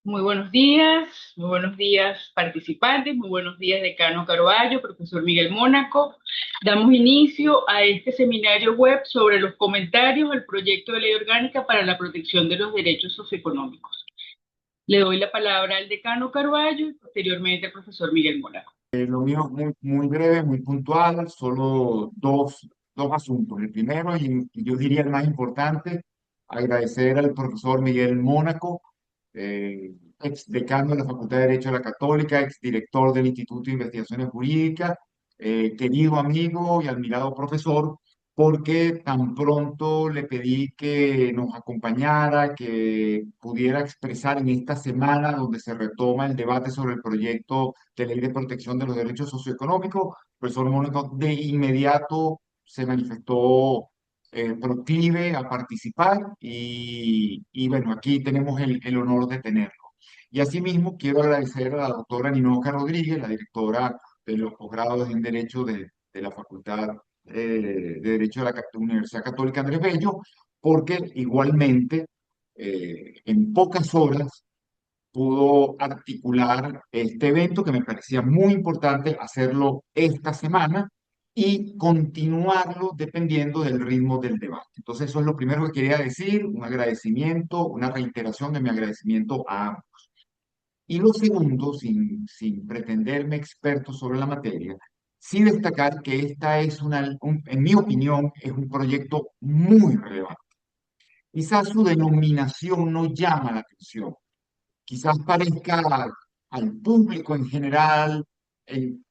Muy buenos días participantes, muy buenos días decano Carballo, profesor Miguel Mónaco. Damos inicio a este seminario web sobre los comentarios al proyecto de ley orgánica para la protección de los derechos socioeconómicos. Le doy la palabra al decano Carballo y posteriormente al profesor Miguel Mónaco. Lo mío es muy breve, muy puntual, solo dos asuntos. El primero, y yo diría el más importante, agradecer al profesor Miguel Mónaco, ex decano de la Facultad de Derecho de la Católica, ex director del Instituto de Investigaciones Jurídicas, querido amigo y admirado profesor, porque tan pronto le pedí que nos acompañara, que pudiera expresar en esta semana donde se retoma el debate sobre el proyecto de ley de protección de los derechos socioeconómicos. El profesor Mónaco de inmediato se manifestó proclive a participar y bueno, aquí tenemos el honor de tenerlo. Y asimismo quiero agradecer a la doctora Ninoca Rodríguez, la directora de los posgrados en Derecho de la Facultad de Derecho de la Universidad Católica Andrés Bello, porque igualmente en pocas horas pudo articular este evento que me parecía muy importante hacerlo esta semana y continuarlo dependiendo del ritmo del debate. Entonces, eso es lo primero que quería decir, un agradecimiento, una reiteración de mi agradecimiento a ambos. Y lo segundo, sin pretenderme experto sobre la materia, sí destacar que esta es en mi opinión, es un proyecto muy relevante. Quizás su denominación no llama la atención, quizás parezca al público en general en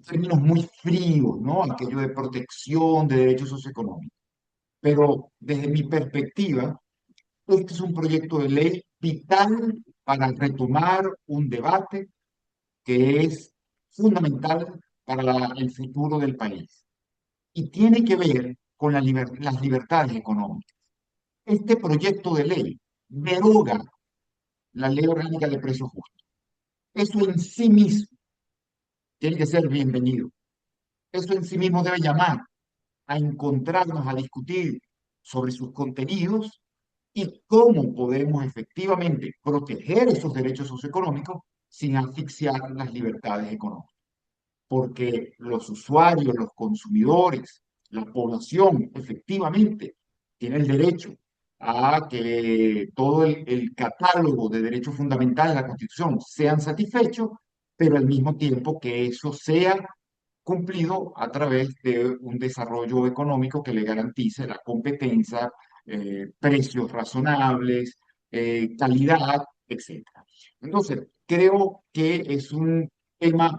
términos muy fríos, ¿no? Aquello de protección de derechos socioeconómicos. Pero desde mi perspectiva, este es un proyecto de ley vital para retomar un debate que es fundamental para el futuro del país y tiene que ver con las libertades económicas. Este proyecto de ley deroga la ley orgánica de precios justos. Eso en sí mismo tiene que ser bienvenido. Eso en sí mismo debe llamar a encontrarnos, a discutir sobre sus contenidos y cómo podemos efectivamente proteger esos derechos socioeconómicos sin asfixiar las libertades económicas. Porque los usuarios, los consumidores, la población efectivamente tiene el derecho a que todo el catálogo de derechos fundamentales de la Constitución sean satisfechos, pero al mismo tiempo que eso sea cumplido a través de un desarrollo económico que le garantice la competencia, precios razonables, calidad, etcétera. Entonces, creo que es un tema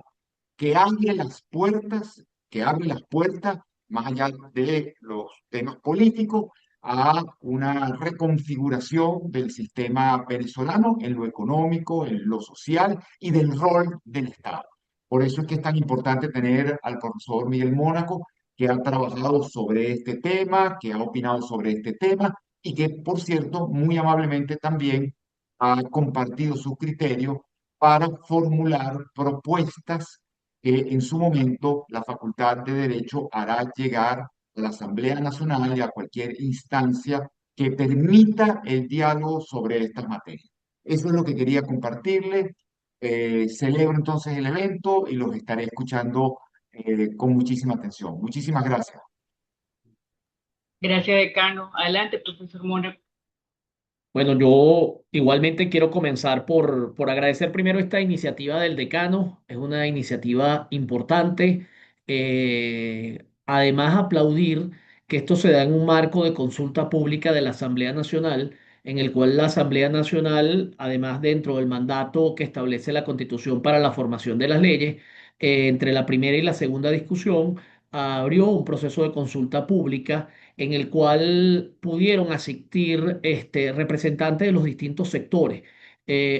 que abre las puertas, que abre las puertas, más allá de los temas políticos, a una reconfiguración del sistema venezolano en lo económico, en lo social y del rol del Estado. Por eso es que es tan importante tener al profesor Miguel Mónaco, que ha trabajado sobre este tema, que ha opinado sobre este tema y que, por cierto, muy amablemente también ha compartido su criterio para formular propuestas que en su momento la Facultad de Derecho hará llegar a la Asamblea Nacional y a cualquier instancia que permita el diálogo sobre estas materias. Eso es lo que quería compartirle. Celebro entonces el evento y los estaré escuchando con muchísima atención. Muchísimas gracias. Gracias, decano. Adelante, profesor Mónaco. Bueno, yo igualmente quiero comenzar por agradecer primero esta iniciativa del decano. Es una iniciativa importante. Además, aplaudir que esto se da en un marco de consulta pública de la Asamblea Nacional, en el cual la Asamblea Nacional, además dentro del mandato que establece la Constitución para la formación de las leyes, entre la primera y la segunda discusión, abrió un proceso de consulta pública en el cual pudieron asistir representantes de los distintos sectores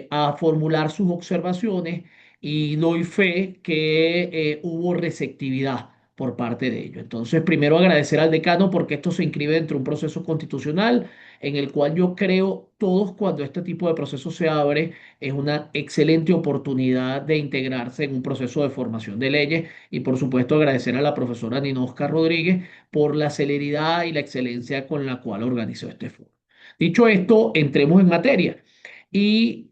a formular sus observaciones y doy fe que hubo receptividad por parte de ellos. Entonces, primero agradecer al decano porque esto se inscribe dentro de un proceso constitucional en el cual yo creo todos cuando este tipo de proceso se abre es una excelente oportunidad de integrarse en un proceso de formación de leyes y por supuesto agradecer a la profesora Ninosca Rodríguez por la celeridad y la excelencia con la cual organizó este foro. Dicho esto, entremos en materia. Y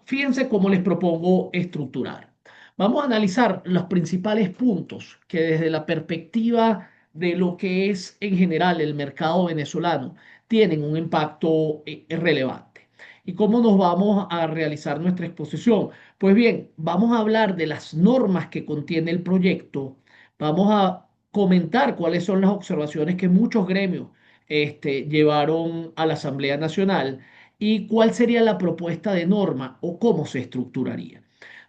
Fíjense cómo les propongo estructurar. Vamos a analizar los principales puntos que desde la perspectiva de lo que es en general el mercado venezolano tienen un impacto relevante. ¿Y cómo nos vamos a realizar nuestra exposición? Pues bien, vamos a hablar de las normas que contiene el proyecto, vamos a comentar cuáles son las observaciones que muchos gremios llevaron a la Asamblea Nacional y cuál sería la propuesta de norma o cómo se estructuraría.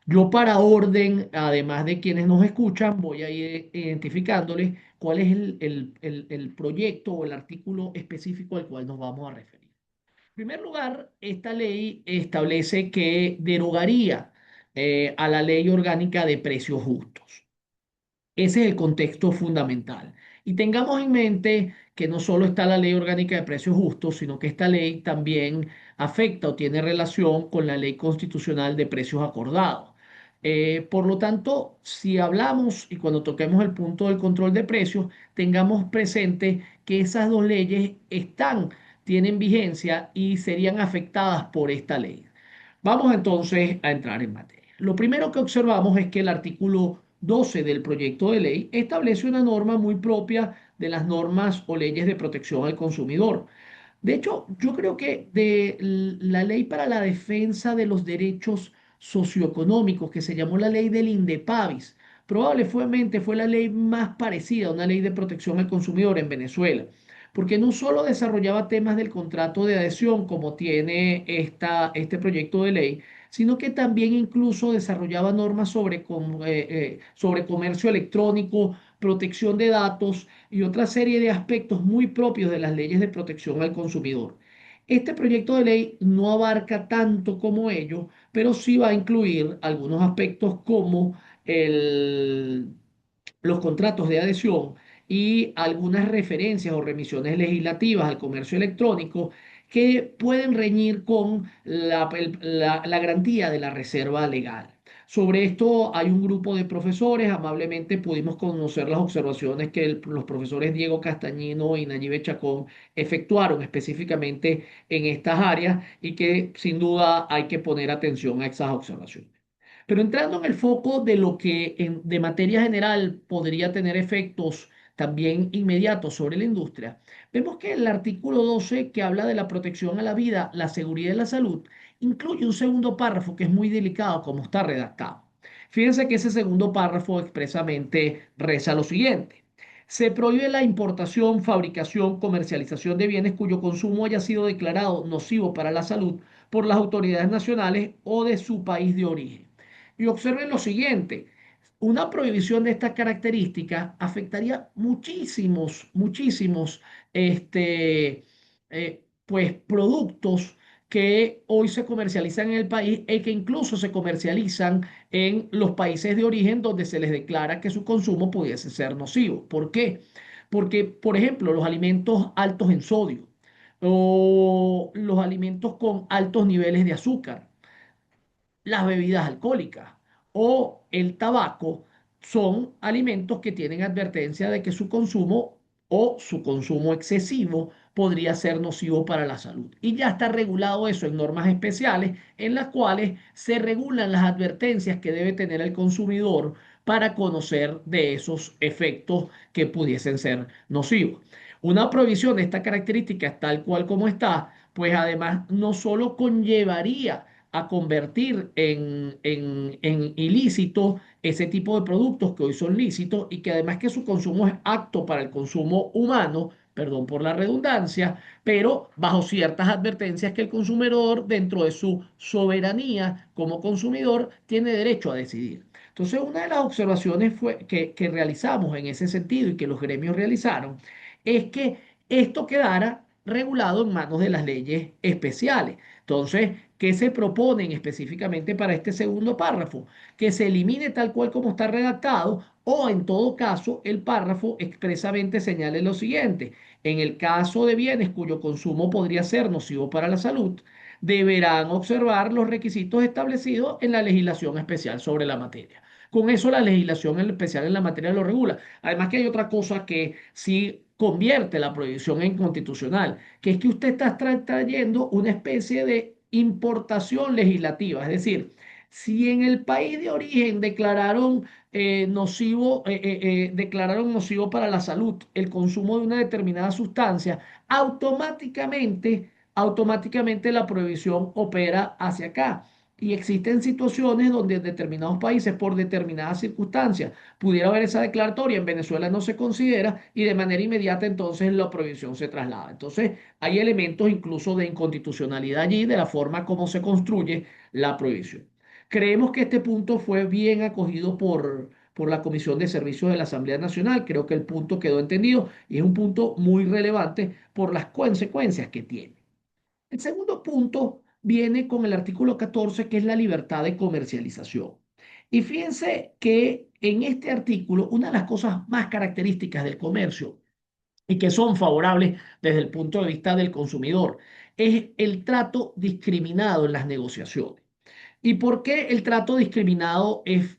Yo para orden, además de quienes nos escuchan, voy a ir identificándoles cuál es el proyecto o el artículo específico al cual nos vamos a referir. En primer lugar, esta ley establece que derogaría a la ley orgánica de precios justos. Ese es el contexto fundamental. Y tengamos en mente que no solo está la Ley Orgánica de Precios Justos, sino que esta ley también afecta o tiene relación con la Ley Constitucional de Precios Acordados. Por lo tanto, si hablamos y cuando toquemos el punto del control de precios, tengamos presente que esas dos leyes tienen vigencia y serían afectadas por esta ley. Vamos entonces a entrar en materia. Lo primero que observamos es que el artículo 12 del proyecto de ley establece una norma muy propia de las normas o leyes de protección al consumidor. De hecho, yo creo que de la ley para la defensa de los derechos socioeconómicos, que se llamó la ley del INDEPAVIS, probablemente fue la ley más parecida a una ley de protección al consumidor en Venezuela, porque no solo desarrollaba temas del contrato de adhesión como tiene este proyecto de ley, sino que también incluso desarrollaba normas sobre comercio electrónico, protección de datos y otra serie de aspectos muy propios de las leyes de protección al consumidor. Este proyecto de ley no abarca tanto como ello, pero sí va a incluir algunos aspectos como el, los contratos de adhesión y algunas referencias o remisiones legislativas al comercio electrónico que pueden reñir con la garantía de la reserva legal. Sobre esto hay un grupo de profesores, amablemente pudimos conocer las observaciones que los profesores Diego Castañino y Nayibe Chacón efectuaron específicamente en estas áreas y que sin duda hay que poner atención a esas observaciones. Pero entrando en el foco de lo que de materia general podría tener efectos también inmediatos sobre la industria, vemos que el artículo 12 que habla de la protección a la vida, la seguridad y la salud, incluye un segundo párrafo que es muy delicado como está redactado. Fíjense que ese segundo párrafo expresamente reza lo siguiente. Se prohíbe la importación, fabricación, comercialización de bienes cuyo consumo haya sido declarado nocivo para la salud por las autoridades nacionales o de su país de origen. Y observen lo siguiente, una prohibición de estas características afectaría muchísimos pues, productos que hoy se comercializan en el país y que incluso se comercializan en los países de origen donde se les declara que su consumo pudiese ser nocivo. ¿Por qué? Porque, por ejemplo, los alimentos altos en sodio o los alimentos con altos niveles de azúcar, las bebidas alcohólicas o el tabaco son alimentos que tienen advertencia de que su consumo o su consumo excesivo podría ser nocivo para la salud. Y ya está regulado eso en normas especiales en las cuales se regulan las advertencias que debe tener el consumidor para conocer de esos efectos que pudiesen ser nocivos. Una prohibición de esta característica tal cual como está, pues además no solo conllevaría a convertir en ilícito ese tipo de productos que hoy son lícitos y que además que su consumo es apto para el consumo humano, perdón por la redundancia, pero bajo ciertas advertencias que el consumidor, dentro de su soberanía como consumidor, tiene derecho a decidir. Entonces, una de las observaciones que realizamos en ese sentido y que los gremios realizaron es que esto quedara regulado en manos de las leyes especiales. Entonces, ¿qué se proponen específicamente para este segundo párrafo? Que se elimine tal cual como está redactado o en todo caso el párrafo expresamente señale lo siguiente. En el caso de bienes cuyo consumo podría ser nocivo para la salud, deberán observar los requisitos establecidos en la legislación especial sobre la materia. Con eso la legislación especial en la materia lo regula. Además que hay otra cosa que sí convierte la prohibición en constitucional, que es que usted está trayendo una especie de importación legislativa, es decir, si en el país de origen declararon nocivo para la salud el consumo de una determinada sustancia, automáticamente la prohibición opera hacia acá. Y existen situaciones donde en determinados países, por determinadas circunstancias, pudiera haber esa declaratoria, en Venezuela no se considera y de manera inmediata entonces la prohibición se traslada. Entonces hay elementos incluso de inconstitucionalidad allí de la forma como se construye la prohibición. Creemos que este punto fue bien acogido por la Comisión de Servicios de la Asamblea Nacional. Creo que el punto quedó entendido y es un punto muy relevante por las consecuencias que tiene. El segundo punto viene con el artículo 14, que es la libertad de comercialización. Y fíjense que en este artículo, una de las cosas más características del comercio y que son favorables desde el punto de vista del consumidor es el trato discriminado en las negociaciones. ¿Y por qué el trato discriminado es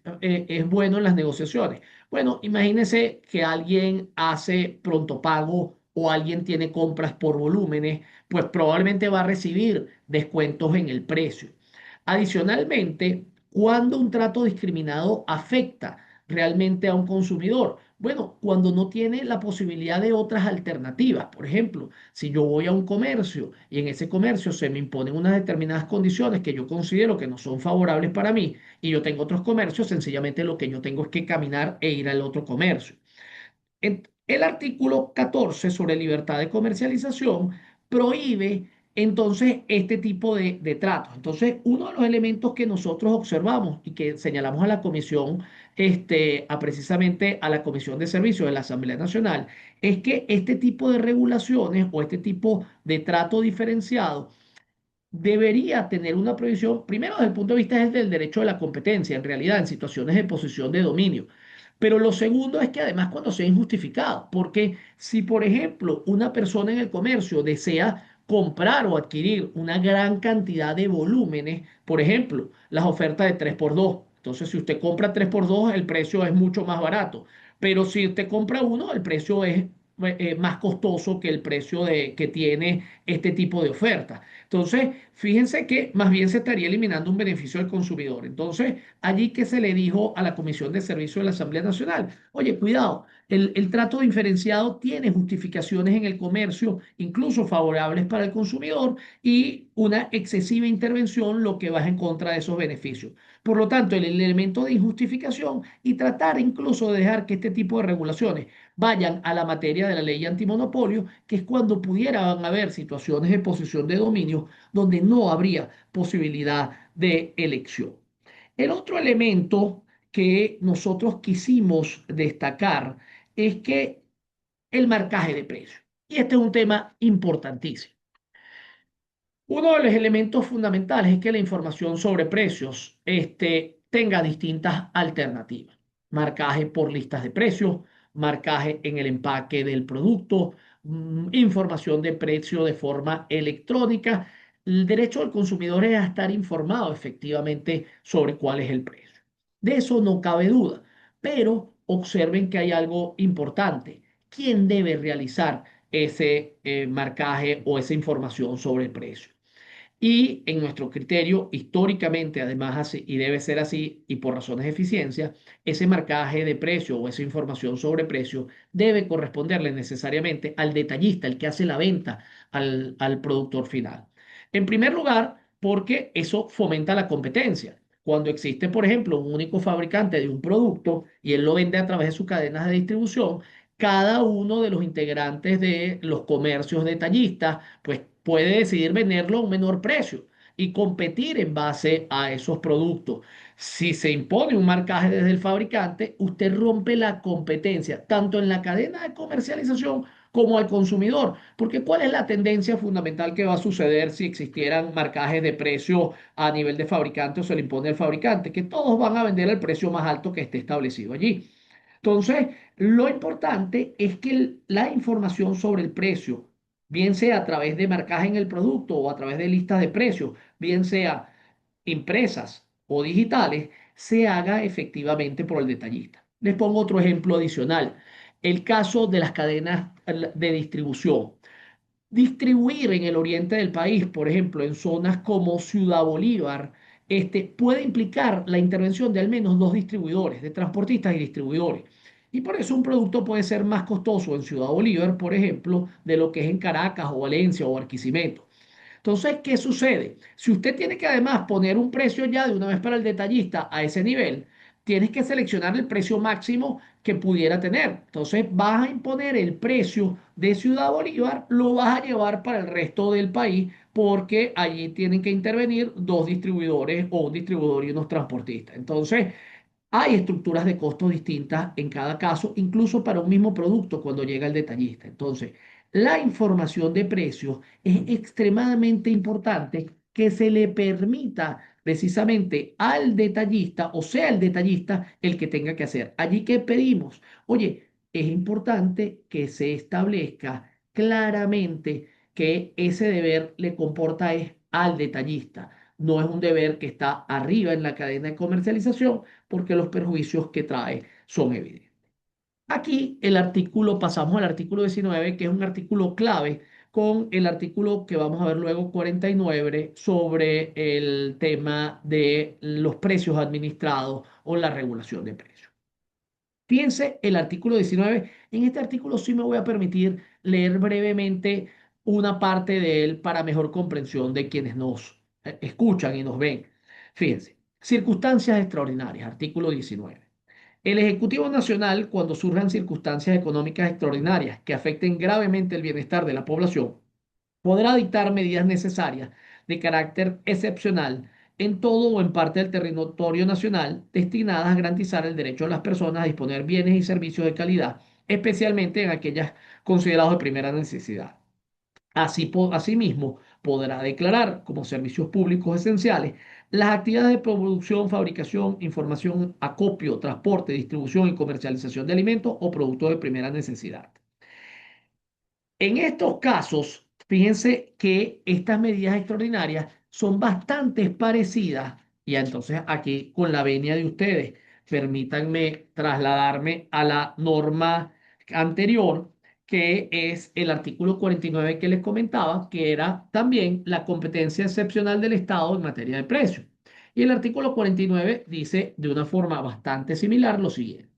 bueno en las negociaciones? Bueno, imagínense que alguien hace pronto pago o alguien tiene compras por volúmenes, pues probablemente va a recibir descuentos en el precio. Adicionalmente, cuando un trato discriminado afecta realmente a un consumidor, bueno, cuando no tiene la posibilidad de otras alternativas. Por ejemplo, si yo voy a un comercio y en ese comercio se me imponen unas determinadas condiciones que yo considero que no son favorables para mí y yo tengo otros comercios, sencillamente lo que yo tengo es que caminar e ir al otro comercio. El artículo 14 sobre libertad de comercialización prohíbe entonces este tipo de tratos. Entonces, uno de los elementos que nosotros observamos y que señalamos a la comisión, precisamente a la Comisión de Servicios de la Asamblea Nacional, es que este tipo de regulaciones o este tipo de trato diferenciado debería tener una prohibición, primero desde el punto de vista es del derecho de la competencia, en realidad, en situaciones de posición de dominio. Pero lo segundo es que además cuando sea injustificado, porque si por ejemplo una persona en el comercio desea comprar o adquirir una gran cantidad de volúmenes, por ejemplo, las ofertas de 3x2, entonces si usted compra 3x2 el precio es mucho más barato, pero si usted compra uno el precio es más costoso que el precio que tiene este tipo de oferta. Entonces, fíjense que más bien se estaría eliminando un beneficio del consumidor. Entonces, allí que se le dijo a la Comisión de Servicios de la Asamblea Nacional, oye, cuidado, el trato diferenciado tiene justificaciones en el comercio, incluso favorables para el consumidor, y una excesiva intervención lo que va en contra de esos beneficios. Por lo tanto, el elemento de injustificación y tratar incluso de dejar que este tipo de regulaciones vayan a la materia de la ley antimonopolio, que es cuando pudieran haber situaciones de posición de dominio donde no habría posibilidad de elección. El otro elemento que nosotros quisimos destacar es que el marcaje de precios. Y este es un tema importantísimo. Uno de los elementos fundamentales es que la información sobre precios tenga distintas alternativas. Marcaje por listas de precios, marcaje en el empaque del producto, información de precio de forma electrónica. El derecho del consumidor es a estar informado efectivamente sobre cuál es el precio. De eso no cabe duda, pero observen que hay algo importante. ¿Quién debe realizar ese marcaje o esa información sobre el precio? Y en nuestro criterio, históricamente, además, así, y debe ser así, y por razones de eficiencia, ese marcaje de precio o esa información sobre precio debe corresponderle necesariamente al detallista, el que hace la venta al productor final. En primer lugar, porque eso fomenta la competencia. Cuando existe, por ejemplo, un único fabricante de un producto y él lo vende a través de sus cadenas de distribución, cada uno de los integrantes de los comercios detallistas, pues puede decidir venderlo a un menor precio y competir en base a esos productos. Si se impone un marcaje desde el fabricante, usted rompe la competencia tanto en la cadena de comercialización como al consumidor. Porque ¿cuál es la tendencia fundamental que va a suceder si existieran marcajes de precio a nivel de fabricante o se le impone al fabricante? Que todos van a vender al precio más alto que esté establecido allí. Entonces, lo importante es que la información sobre el precio, bien sea a través de marcaje en el producto o a través de listas de precios, bien sea impresas o digitales, se haga efectivamente por el detallista. Les pongo otro ejemplo adicional, el caso de las cadenas de distribución. Distribuir en el oriente del país, por ejemplo, en zonas como Ciudad Bolívar, puede implicar la intervención de al menos dos distribuidores, de transportistas y distribuidores. Y por eso un producto puede ser más costoso en Ciudad Bolívar, por ejemplo, de lo que es en Caracas o Valencia o Barquisimeto. Entonces, ¿qué sucede? Si usted tiene que además poner un precio ya de una vez para el detallista a ese nivel, tienes que seleccionar el precio máximo que pudiera tener. Entonces, vas a imponer el precio de Ciudad Bolívar, lo vas a llevar para el resto del país porque allí tienen que intervenir dos distribuidores o un distribuidor y unos transportistas. Entonces, hay estructuras de costos distintas en cada caso, incluso para un mismo producto cuando llega el detallista. Entonces, la información de precios es extremadamente importante que se le permita precisamente al detallista, o sea, el detallista, el que tenga que hacer. Allí que pedimos, oye, es importante que se establezca claramente que ese deber le comporta es al detallista. No es un deber que está arriba en la cadena de comercialización, porque los perjuicios que trae son evidentes. Aquí pasamos al artículo 19, que es un artículo clave con el artículo que vamos a ver luego 49 sobre el tema de los precios administrados o la regulación de precios. Fíjense el artículo 19. En este artículo sí me voy a permitir leer brevemente una parte de él para mejor comprensión de quienes nos escuchan y nos ven. Fíjense, circunstancias extraordinarias, artículo 19. El Ejecutivo Nacional, cuando surjan circunstancias económicas extraordinarias que afecten gravemente el bienestar de la población, podrá dictar medidas necesarias de carácter excepcional en todo o en parte del territorio nacional destinadas a garantizar el derecho de las personas a disponer bienes y servicios de calidad, especialmente en aquellas consideradas de primera necesidad. Asimismo, podrá declarar como servicios públicos esenciales las actividades de producción, fabricación, información, acopio, transporte, distribución y comercialización de alimentos o productos de primera necesidad. En estos casos, fíjense que estas medidas extraordinarias son bastante parecidas, y entonces aquí con la venia de ustedes, permítanme trasladarme a la norma anterior, que es el artículo 49 que les comentaba, que era también la competencia excepcional del Estado en materia de precios. Y el artículo 49 dice de una forma bastante similar lo siguiente.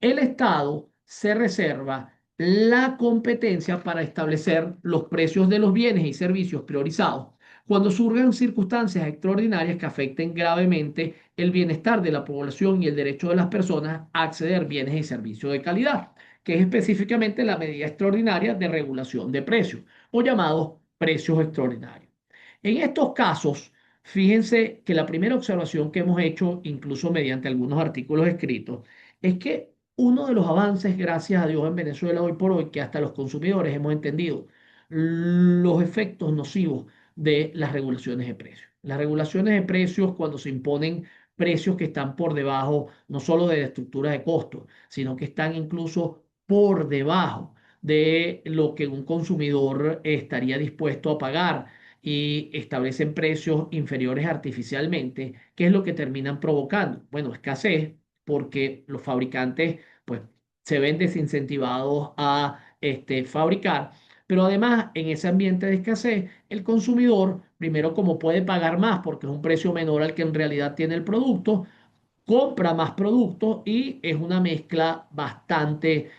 El Estado se reserva la competencia para establecer los precios de los bienes y servicios priorizados cuando surjan circunstancias extraordinarias que afecten gravemente el bienestar de la población y el derecho de las personas a acceder a bienes y servicios de calidad, que es específicamente la medida extraordinaria de regulación de precios o llamados precios extraordinarios. En estos casos, fíjense que la primera observación que hemos hecho, incluso mediante algunos artículos escritos, es que uno de los avances, gracias a Dios, en Venezuela hoy por hoy, que hasta los consumidores hemos entendido los efectos nocivos de las regulaciones de precios. Las regulaciones de precios, cuando se imponen precios que están por debajo no solo de la estructura de costos, sino que están incluso por debajo de lo que un consumidor estaría dispuesto a pagar y establecen precios inferiores artificialmente, ¿qué es lo que terminan provocando? Bueno, escasez, porque los fabricantes pues se ven desincentivados a fabricar, pero además en ese ambiente de escasez, el consumidor, primero como puede pagar más porque es un precio menor al que en realidad tiene el producto, compra más productos y es una mezcla bastante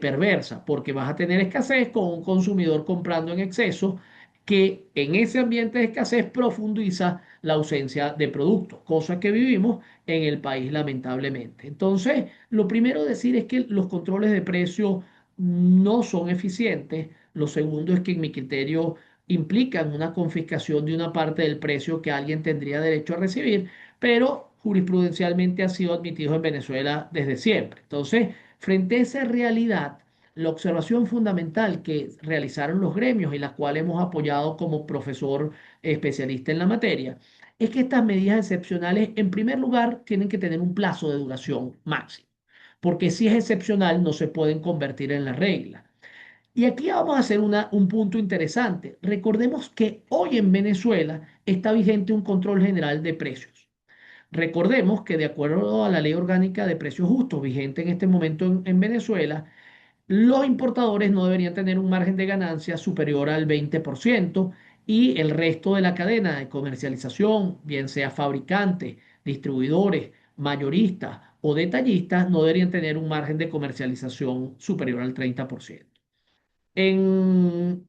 perversa, porque vas a tener escasez con un consumidor comprando en exceso que en ese ambiente de escasez profundiza la ausencia de productos, cosa que vivimos en el país lamentablemente. Entonces, lo primero a decir es que los controles de precios no son eficientes. Lo segundo es que en mi criterio implican una confiscación de una parte del precio que alguien tendría derecho a recibir, pero jurisprudencialmente ha sido admitido en Venezuela desde siempre. Entonces, frente a esa realidad, la observación fundamental que realizaron los gremios y la cual hemos apoyado como profesor especialista en la materia, es que estas medidas excepcionales, en primer lugar, tienen que tener un plazo de duración máximo, porque si es excepcional no se pueden convertir en la regla. Y aquí vamos a hacer un punto interesante. Recordemos que hoy en Venezuela está vigente un control general de precios. Recordemos que de acuerdo a la Ley Orgánica de Precios Justos vigente en este momento en Venezuela, Los importadores no deberían tener un margen de ganancia superior al 20% y el resto de la cadena de comercialización, bien sea fabricantes, distribuidores, mayoristas o detallistas, no deberían tener un margen de comercialización superior al 30%.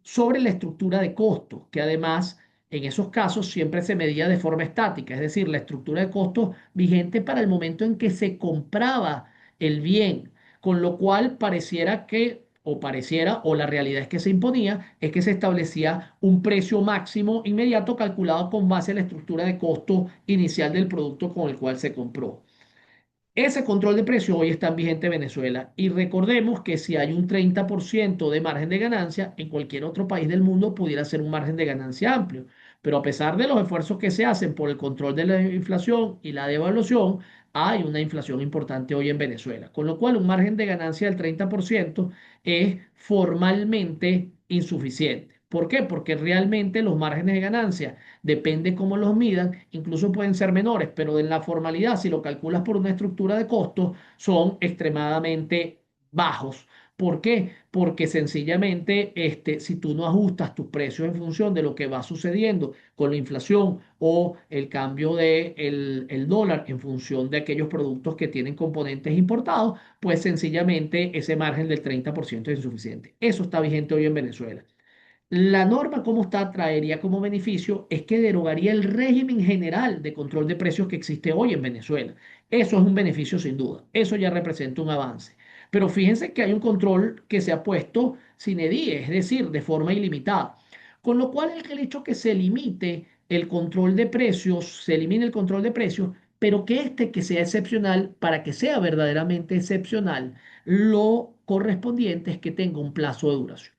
Sobre la estructura de costos, que además en esos casos siempre se medía de forma estática, es decir, la estructura de costos vigente para el momento en que se compraba el bien, con lo cual pareciera que, o pareciera, o la realidad es que se imponía, es que se establecía un precio máximo inmediato calculado con base a la estructura de costo inicial del producto con el cual se compró. Ese control de precios hoy está en vigente en Venezuela y recordemos que si hay un 30% de margen de ganancia, en cualquier otro país del mundo pudiera ser un margen de ganancia amplio. Pero a pesar de los esfuerzos que se hacen por el control de la inflación y la devaluación, hay una inflación importante hoy en Venezuela. Con lo cual un margen de ganancia del 30% es formalmente insuficiente. ¿Por qué? Porque realmente los márgenes de ganancia depende cómo los midan, incluso pueden ser menores, pero en la formalidad, si lo calculas por una estructura de costos, son extremadamente bajos. ¿Por qué? Porque sencillamente, si tú no ajustas tus precios en función de lo que va sucediendo con la inflación o el cambio del dólar en función de aquellos productos que tienen componentes importados, pues sencillamente ese margen del 30% es insuficiente. Eso está vigente hoy en Venezuela. La norma, como está, traería como beneficio es que derogaría el régimen general de control de precios que existe hoy en Venezuela. Eso es un beneficio sin duda. Eso ya representa un avance. Pero fíjense que hay un control que se ha puesto sin edie, es decir, de forma ilimitada. Con lo cual, el hecho que se limite el control de precios, se elimine el control de precios, pero que que sea excepcional, para que sea verdaderamente excepcional, lo correspondiente es que tenga un plazo de duración.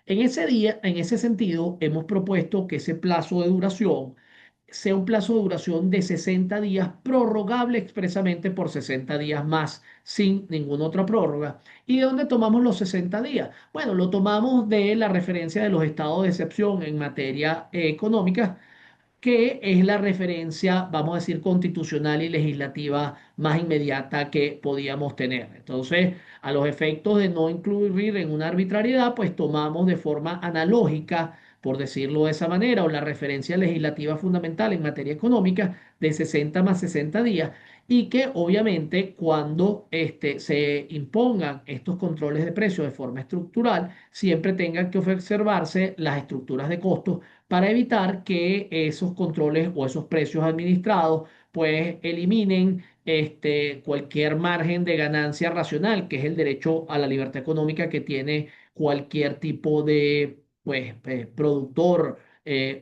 En ese sentido, hemos propuesto que ese plazo de duración sea un plazo de duración de 60 días, prorrogable expresamente por 60 días más, sin ninguna otra prórroga. ¿Y de dónde tomamos los 60 días? Bueno, lo tomamos de la referencia de los estados de excepción en materia económica, que es la referencia, vamos a decir, constitucional y legislativa más inmediata que podíamos tener. Entonces, a los efectos de no incluir en una arbitrariedad, pues tomamos de forma analógica, por decirlo de esa manera, o la referencia legislativa fundamental en materia económica de 60 más 60 días, y que obviamente cuando se impongan estos controles de precios de forma estructural, siempre tengan que observarse las estructuras de costos para evitar que esos controles o esos precios administrados pues eliminen cualquier margen de ganancia racional, que es el derecho a la libertad económica que tiene cualquier tipo de productor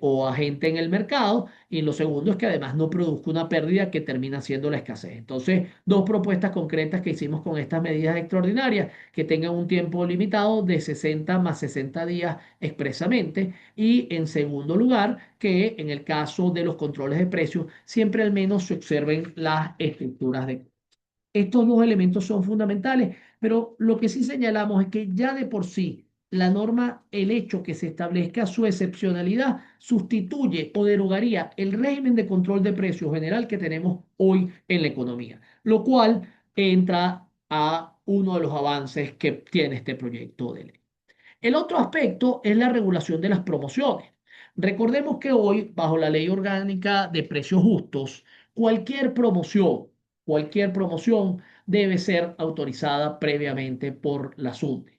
o agente en el mercado. Y lo segundo es que además no produzca una pérdida que termina siendo la escasez. Entonces, dos propuestas concretas que hicimos con estas medidas extraordinarias, que tengan un tiempo limitado de 60 más 60 días expresamente, y en segundo lugar, que en el caso de los controles de precios, siempre al menos se observen las estructuras de... Estos dos elementos son fundamentales, pero lo que sí señalamos es que ya de por sí la norma, el hecho que se establezca su excepcionalidad, sustituye o derogaría el régimen de control de precios general que tenemos hoy en la economía, lo cual entra a uno de los avances que tiene este proyecto de ley. El otro aspecto es la regulación de las promociones. Recordemos que hoy, bajo la Ley Orgánica de Precios Justos, cualquier promoción, cualquier promoción debe ser autorizada previamente por la SUNDE.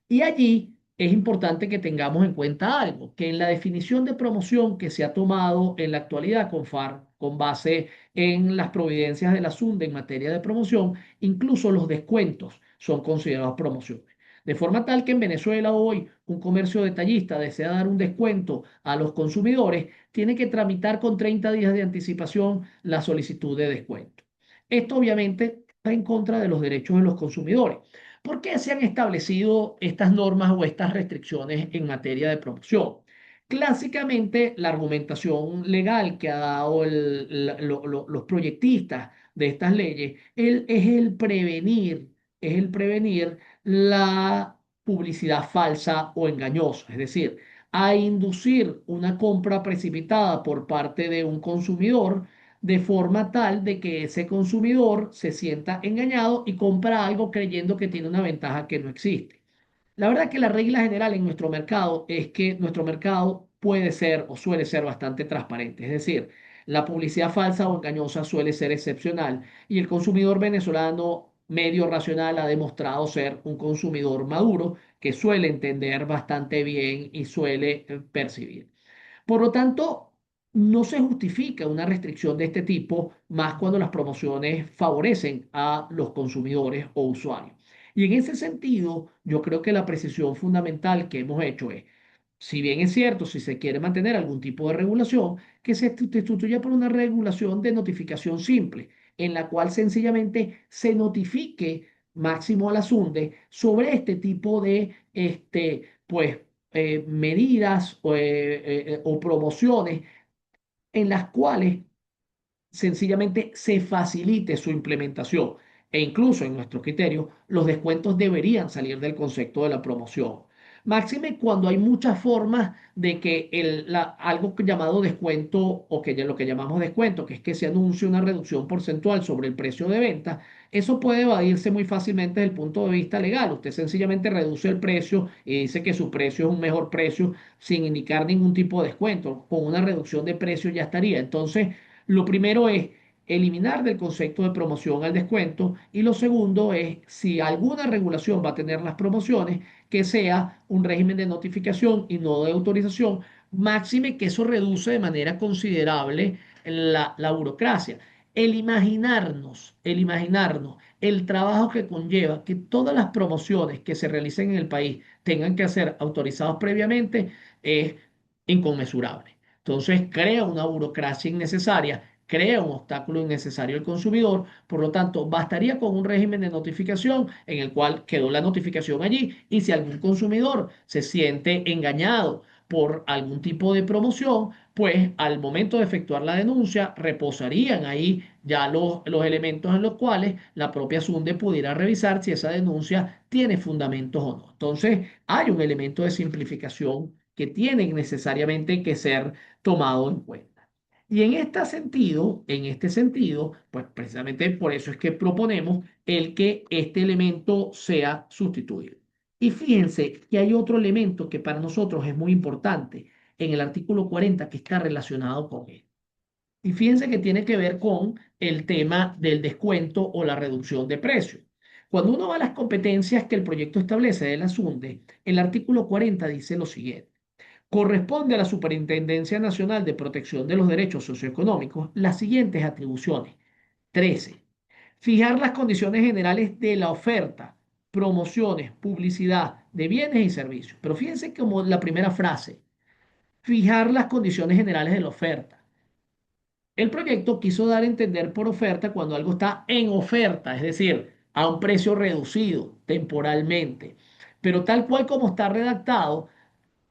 Y allí es importante que tengamos en cuenta algo, que en la definición de promoción que se ha tomado en la actualidad con FAR, con base en las providencias de la SUNDE en materia de promoción, incluso los descuentos son considerados promociones. De forma tal que en Venezuela hoy un comercio detallista desea dar un descuento a los consumidores, tiene que tramitar con 30 días de anticipación la solicitud de descuento. Esto obviamente está en contra de los derechos de los consumidores. ¿Por qué se han establecido estas normas o estas restricciones en materia de promoción? Clásicamente, la argumentación legal que ha dado los proyectistas de estas leyes es el prevenir la publicidad falsa o engañosa, es decir, a inducir una compra precipitada por parte de un consumidor de forma tal de que ese consumidor se sienta engañado y compra algo creyendo que tiene una ventaja que no existe. La verdad que la regla general en nuestro mercado es que nuestro mercado puede ser o suele ser bastante transparente. Es decir, la publicidad falsa o engañosa suele ser excepcional y el consumidor venezolano medio racional ha demostrado ser un consumidor maduro que suele entender bastante bien y suele percibir. Por lo tanto, no se justifica una restricción de este tipo, más cuando las promociones favorecen a los consumidores o usuarios. Y en ese sentido, yo creo que la precisión fundamental que hemos hecho es, si bien es cierto, si se quiere mantener algún tipo de regulación, que se sustituya por una regulación de notificación simple, en la cual sencillamente se notifique máximo a la SUNDE sobre este tipo de pues, medidas o promociones en las cuales sencillamente se facilite su implementación. E incluso en nuestro criterio, los descuentos deberían salir del concepto de la promoción. Máxime cuando hay muchas formas de que algo llamado descuento o que lo que llamamos descuento, que es que se anuncie una reducción porcentual sobre el precio de venta, eso puede evadirse muy fácilmente desde el punto de vista legal. Usted sencillamente reduce el precio y dice que su precio es un mejor precio sin indicar ningún tipo de descuento. Con una reducción de precio ya estaría. Entonces, lo primero es eliminar del concepto de promoción al descuento y lo segundo es si alguna regulación va a tener las promociones, que sea un régimen de notificación y no de autorización, máxime que eso reduce de manera considerable la burocracia. El imaginarnos el trabajo que conlleva que todas las promociones que se realicen en el país tengan que ser autorizados previamente es inconmensurable. Entonces crea una burocracia innecesaria, crea un obstáculo innecesario al consumidor, por lo tanto, bastaría con un régimen de notificación en el cual quedó la notificación allí y si algún consumidor se siente engañado por algún tipo de promoción, pues al momento de efectuar la denuncia reposarían ahí ya los elementos en los cuales la propia SUNDE pudiera revisar si esa denuncia tiene fundamentos o no. Entonces, hay un elemento de simplificación que tiene necesariamente que ser tomado en cuenta. Y en este sentido, pues precisamente por eso es que proponemos el que este elemento sea sustituido. Y fíjense que hay otro elemento que para nosotros es muy importante en el artículo 40 que está relacionado con él. Y fíjense que tiene que ver con el tema del descuento o la reducción de precios. Cuando uno va a las competencias que el proyecto establece de la SUNDE, el artículo 40 dice lo siguiente. Corresponde a la Superintendencia Nacional de Protección de los Derechos Socioeconómicos las siguientes atribuciones. 13. Fijar las condiciones generales de la oferta, promociones, publicidad de bienes y servicios. Pero fíjense como la primera frase, fijar las condiciones generales de la oferta. El proyecto quiso dar a entender por oferta cuando algo está en oferta, es decir, a un precio reducido temporalmente. Pero tal cual como está redactado,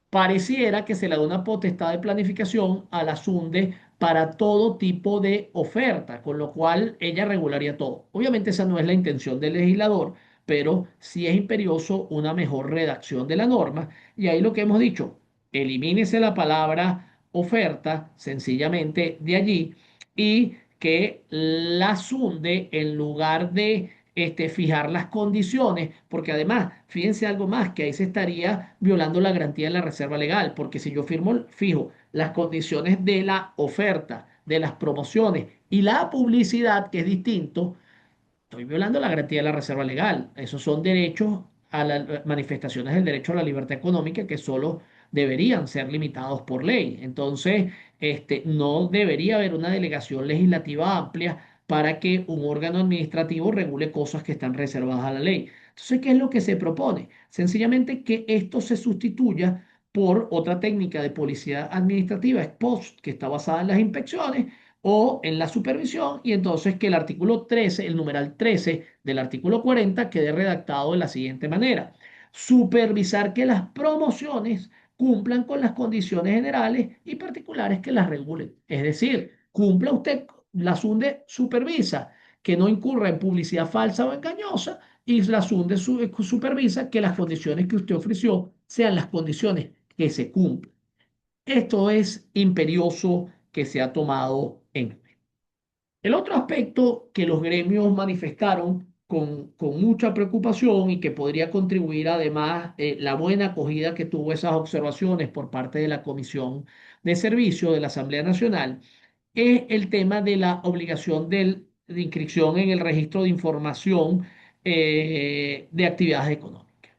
pareciera que se le da una potestad de planificación a la SUNDE para todo tipo de oferta, con lo cual ella regularía todo. Obviamente esa no es la intención del legislador, pero sí es imperioso una mejor redacción de la norma. Y ahí lo que hemos dicho, elimínese la palabra oferta sencillamente de allí y que la SUNDE en lugar de fijar las condiciones, porque además, fíjense algo más, que ahí se estaría violando la garantía de la reserva legal, porque si yo fijo las condiciones de la oferta, de las promociones y la publicidad, que es distinto, estoy violando la garantía de la reserva legal. Esos son derechos a las manifestaciones del derecho a la libertad económica que solo deberían ser limitados por ley. Entonces, no debería haber una delegación legislativa amplia para que un órgano administrativo regule cosas que están reservadas a la ley. Entonces, ¿qué es lo que se propone? Sencillamente que esto se sustituya por otra técnica de publicidad administrativa ex post, que está basada en las inspecciones o en la supervisión, y entonces que el artículo 13, el numeral 13 del artículo 40 quede redactado de la siguiente manera. Supervisar que las promociones cumplan con las condiciones generales y particulares que las regulen. Es decir, cumpla usted, la SUNDE supervisa que no incurra en publicidad falsa o engañosa y la SUNDE supervisa que las condiciones que usted ofreció sean las condiciones que se cumplen. Esto es imperioso que se ha tomado en cuenta. El otro aspecto que los gremios manifestaron con mucha preocupación y que podría contribuir además la buena acogida que tuvo esas observaciones por parte de la Comisión de Servicio de la Asamblea Nacional es el tema de la obligación de inscripción en el registro de información de actividades económicas.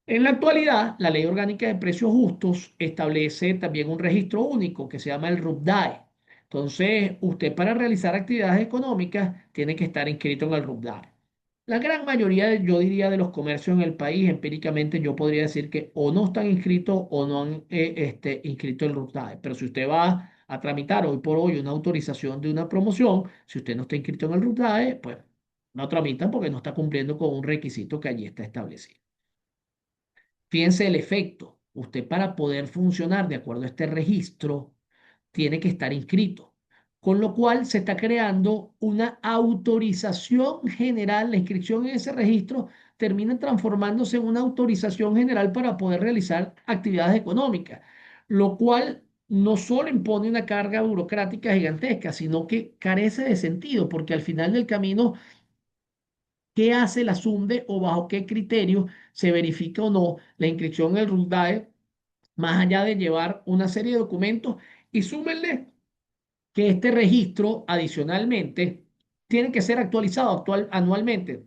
En la actualidad, la Ley Orgánica de Precios Justos establece también un registro único que se llama el RUBDAE. Entonces, usted para realizar actividades económicas tiene que estar inscrito en el RUBDAE. La gran mayoría, yo diría, de los comercios en el país, empíricamente yo podría decir que o no están inscritos o no han inscrito el RUBDAE. Pero si usted va a tramitar hoy por hoy una autorización de una promoción, si usted no está inscrito en el RUBDAE, pues no tramitan porque no está cumpliendo con un requisito que allí está establecido. Fíjense el efecto. Usted para poder funcionar de acuerdo a este registro tiene que estar inscrito, con lo cual se está creando una autorización general. La inscripción en ese registro termina transformándose en una autorización general para poder realizar actividades económicas, lo cual no solo impone una carga burocrática gigantesca, sino que carece de sentido, porque al final del camino qué hace la SUNDE o bajo qué criterio se verifica o no la inscripción en el RUNDAE, más allá de llevar una serie de documentos y súmenle que este registro adicionalmente tiene que ser actualizado anualmente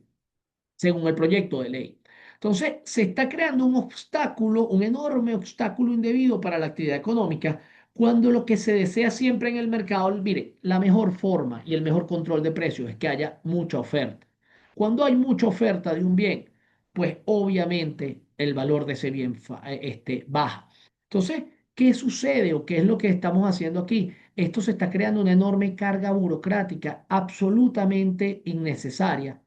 según el proyecto de ley. Entonces, se está creando un obstáculo, un enorme obstáculo indebido para la actividad económica, cuando lo que se desea siempre en el mercado, mire, la mejor forma y el mejor control de precios es que haya mucha oferta. Cuando hay mucha oferta de un bien, pues obviamente el valor de ese bien baja. Entonces, ¿qué sucede o qué es lo que estamos haciendo aquí? Esto se está creando una enorme carga burocrática absolutamente innecesaria,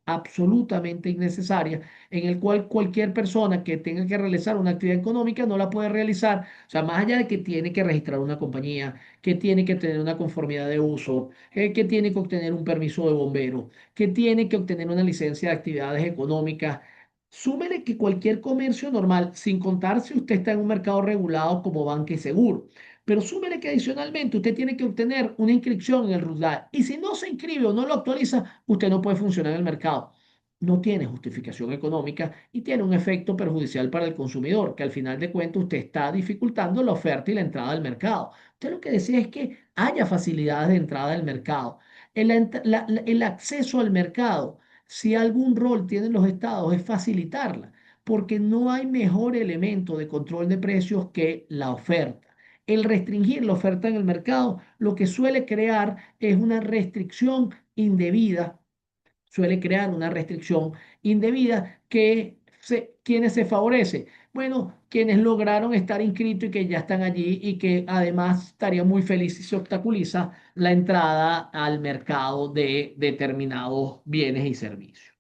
en el cual cualquier persona que tenga que realizar una actividad económica no la puede realizar. O sea, más allá de que tiene que registrar una compañía, que tiene que tener una conformidad de uso, que tiene que obtener un permiso de bombero, que tiene que obtener una licencia de actividades económicas. Súmele que cualquier comercio normal, sin contar si usted está en un mercado regulado como banca y seguro, pero súmele que adicionalmente usted tiene que obtener una inscripción en el RUSDAE y si no se inscribe o no lo actualiza, usted no puede funcionar en el mercado. No tiene justificación económica y tiene un efecto perjudicial para el consumidor, que al final de cuentas usted está dificultando la oferta y la entrada al mercado. Usted lo que desea es que haya facilidades de entrada al mercado. El acceso al mercado, si algún rol tienen los estados, es facilitarla, porque no hay mejor elemento de control de precios que la oferta. El restringir la oferta en el mercado lo que suele crear es una restricción indebida, suele crear una restricción indebida ¿quiénes se favorece? Bueno, quienes lograron estar inscritos y que ya están allí y que además estaría muy feliz si se obstaculiza la entrada al mercado de determinados bienes y servicios.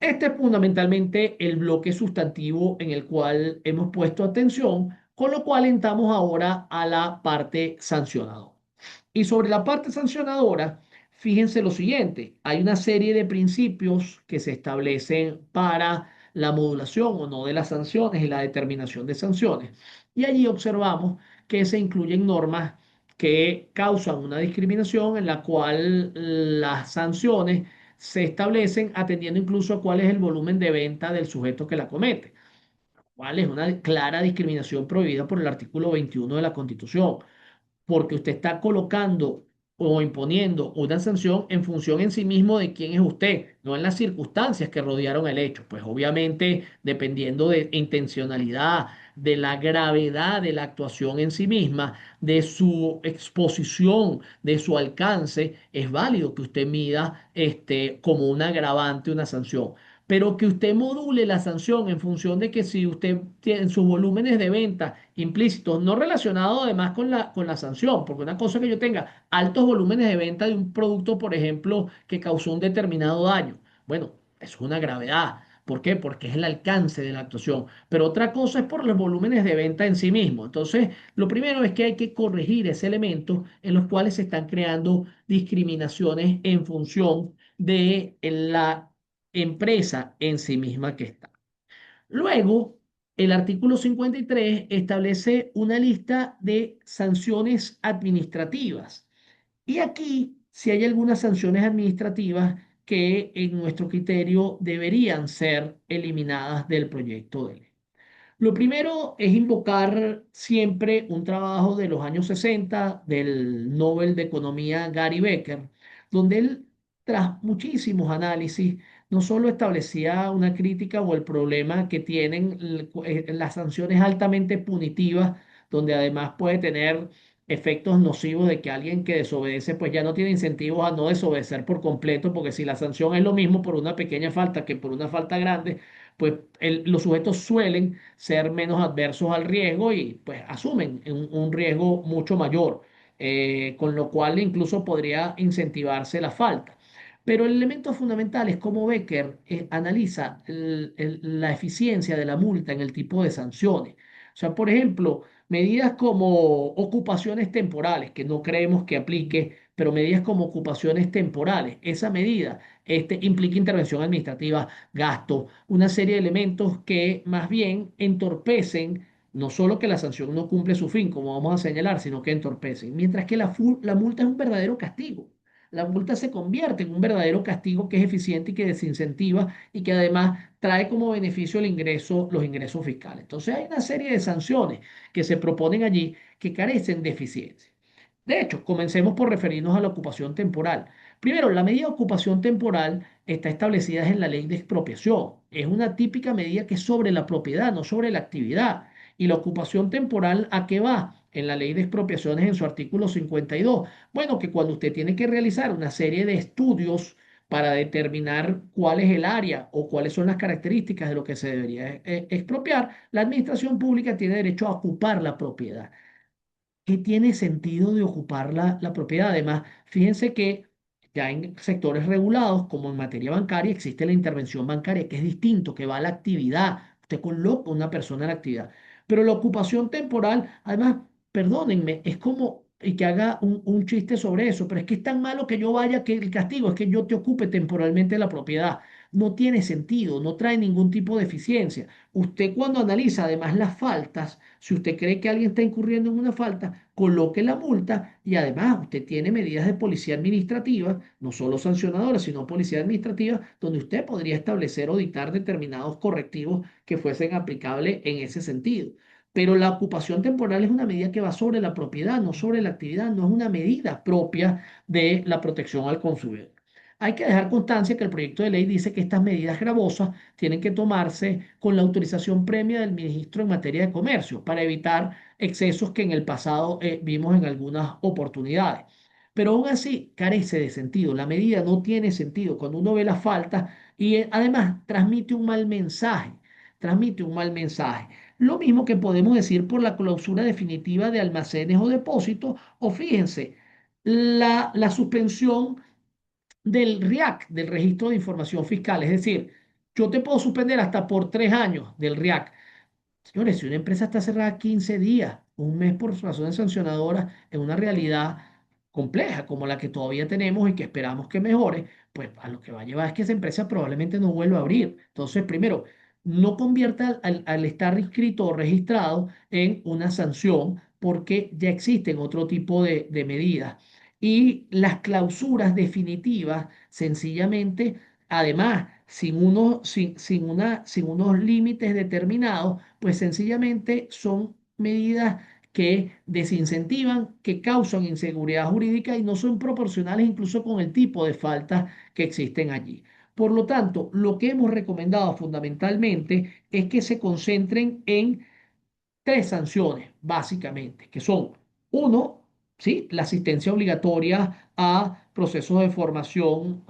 Este es fundamentalmente el bloque sustantivo en el cual hemos puesto atención, con lo cual entramos ahora a la parte sancionadora. Y sobre la parte sancionadora, fíjense lo siguiente, hay una serie de principios que se establecen para la modulación o no de las sanciones y la determinación de sanciones. Y allí observamos que se incluyen normas que causan una discriminación en la cual las sanciones se establecen atendiendo incluso a cuál es el volumen de venta del sujeto que la comete, cuál es una clara discriminación prohibida por el artículo 21 de la Constitución, porque usted está colocando o imponiendo una sanción en función en sí mismo de quién es usted, no en las circunstancias que rodearon el hecho. Pues obviamente, dependiendo de intencionalidad, de la gravedad de la actuación en sí misma, de su exposición, de su alcance, es válido que usted mida como un agravante una sanción, pero que usted module la sanción en función de que si usted tiene sus volúmenes de venta implícitos, no relacionados además con la sanción, porque una cosa es que yo tenga altos volúmenes de venta de un producto, por ejemplo, que causó un determinado daño. Bueno, eso es una gravedad. ¿Por qué? Porque es el alcance de la actuación. Pero otra cosa es por los volúmenes de venta en sí mismo. Entonces, lo primero es que hay que corregir ese elemento en los cuales se están creando discriminaciones en función de la empresa en sí misma que está. Luego, el artículo 53 establece una lista de sanciones administrativas Y aquí, si hay algunas sanciones administrativas que en nuestro criterio deberían ser eliminadas del proyecto de ley. Lo primero es invocar siempre un trabajo de los años 60 del Nobel de Economía Gary Becker, donde él, tras muchísimos análisis, no solo establecía una crítica o el problema que tienen las sanciones altamente punitivas, donde además puede tener efectos nocivos de que alguien que desobedece pues ya no tiene incentivos a no desobedecer por completo, porque si la sanción es lo mismo por una pequeña falta que por una falta grande, pues los sujetos suelen ser menos adversos al riesgo y pues asumen un riesgo mucho mayor, con lo cual incluso podría incentivarse la falta. Pero el elemento fundamental es cómo Becker analiza la eficiencia de la multa en el tipo de sanciones. O sea, por ejemplo, medidas como ocupaciones temporales, que no creemos que aplique, pero medidas como ocupaciones temporales, esa medida implica intervención administrativa, gasto, una serie de elementos que más bien entorpecen no solo que la sanción no cumple su fin, como vamos a señalar, sino que entorpecen. Mientras que la multa es un verdadero castigo. La multa se convierte en un verdadero castigo que es eficiente y que desincentiva y que además trae como beneficio los ingresos fiscales. Entonces hay una serie de sanciones que se proponen allí que carecen de eficiencia. De hecho, comencemos por referirnos a la ocupación temporal. Primero, la medida de ocupación temporal está establecida en la ley de expropiación. Es una típica medida que es sobre la propiedad, no sobre la actividad. ¿Y la ocupación temporal a qué va? En la ley de expropiaciones en su artículo 52. Bueno, que cuando usted tiene que realizar una serie de estudios para determinar cuál es el área o cuáles son las características de lo que se debería expropiar, la administración pública tiene derecho a ocupar la propiedad. ¿Qué tiene sentido de ocupar la propiedad? Además, fíjense que ya en sectores regulados, como en materia bancaria, existe la intervención bancaria, que es distinto, que va a la actividad. Usted coloca a una persona en la actividad. Pero la ocupación temporal, además, perdónenme, es como, y que haga un chiste sobre eso, pero es que es tan malo que yo vaya que el castigo es que yo te ocupe temporalmente la propiedad. No tiene sentido, no trae ningún tipo de eficiencia. Usted cuando analiza además las faltas, si usted cree que alguien está incurriendo en una falta, coloque la multa y además usted tiene medidas de policía administrativa, no solo sancionadoras, sino policía administrativa, donde usted podría establecer o dictar determinados correctivos que fuesen aplicables en ese sentido. Pero la ocupación temporal es una medida que va sobre la propiedad, no sobre la actividad, no es una medida propia de la protección al consumidor. Hay que dejar constancia que el proyecto de ley dice que estas medidas gravosas tienen que tomarse con la autorización previa del ministro en materia de comercio para evitar excesos que en el pasado vimos en algunas oportunidades. Pero aún así carece de sentido, la medida no tiene sentido cuando uno ve la falta y además transmite un mal mensaje. Lo mismo que podemos decir por la clausura definitiva de almacenes o depósitos, o fíjense, la suspensión del RIAC, del Registro de Información Fiscal. Es decir, yo te puedo suspender hasta por 3 años del RIAC. Señores, si una empresa está cerrada 15 días, un mes por razones sancionadoras, en una realidad compleja como la que todavía tenemos y que esperamos que mejore, pues a lo que va a llevar es que esa empresa probablemente no vuelva a abrir. Entonces, primero, no convierta al estar inscrito o registrado en una sanción porque ya existen otro tipo de medidas. Y las clausuras definitivas, sencillamente, además, sin unos límites determinados, pues sencillamente son medidas que desincentivan, que causan inseguridad jurídica y no son proporcionales incluso con el tipo de faltas que existen allí. Por lo tanto, lo que hemos recomendado fundamentalmente es que se concentren en tres sanciones, básicamente, que son, uno, ¿sí? La asistencia obligatoria a procesos de formación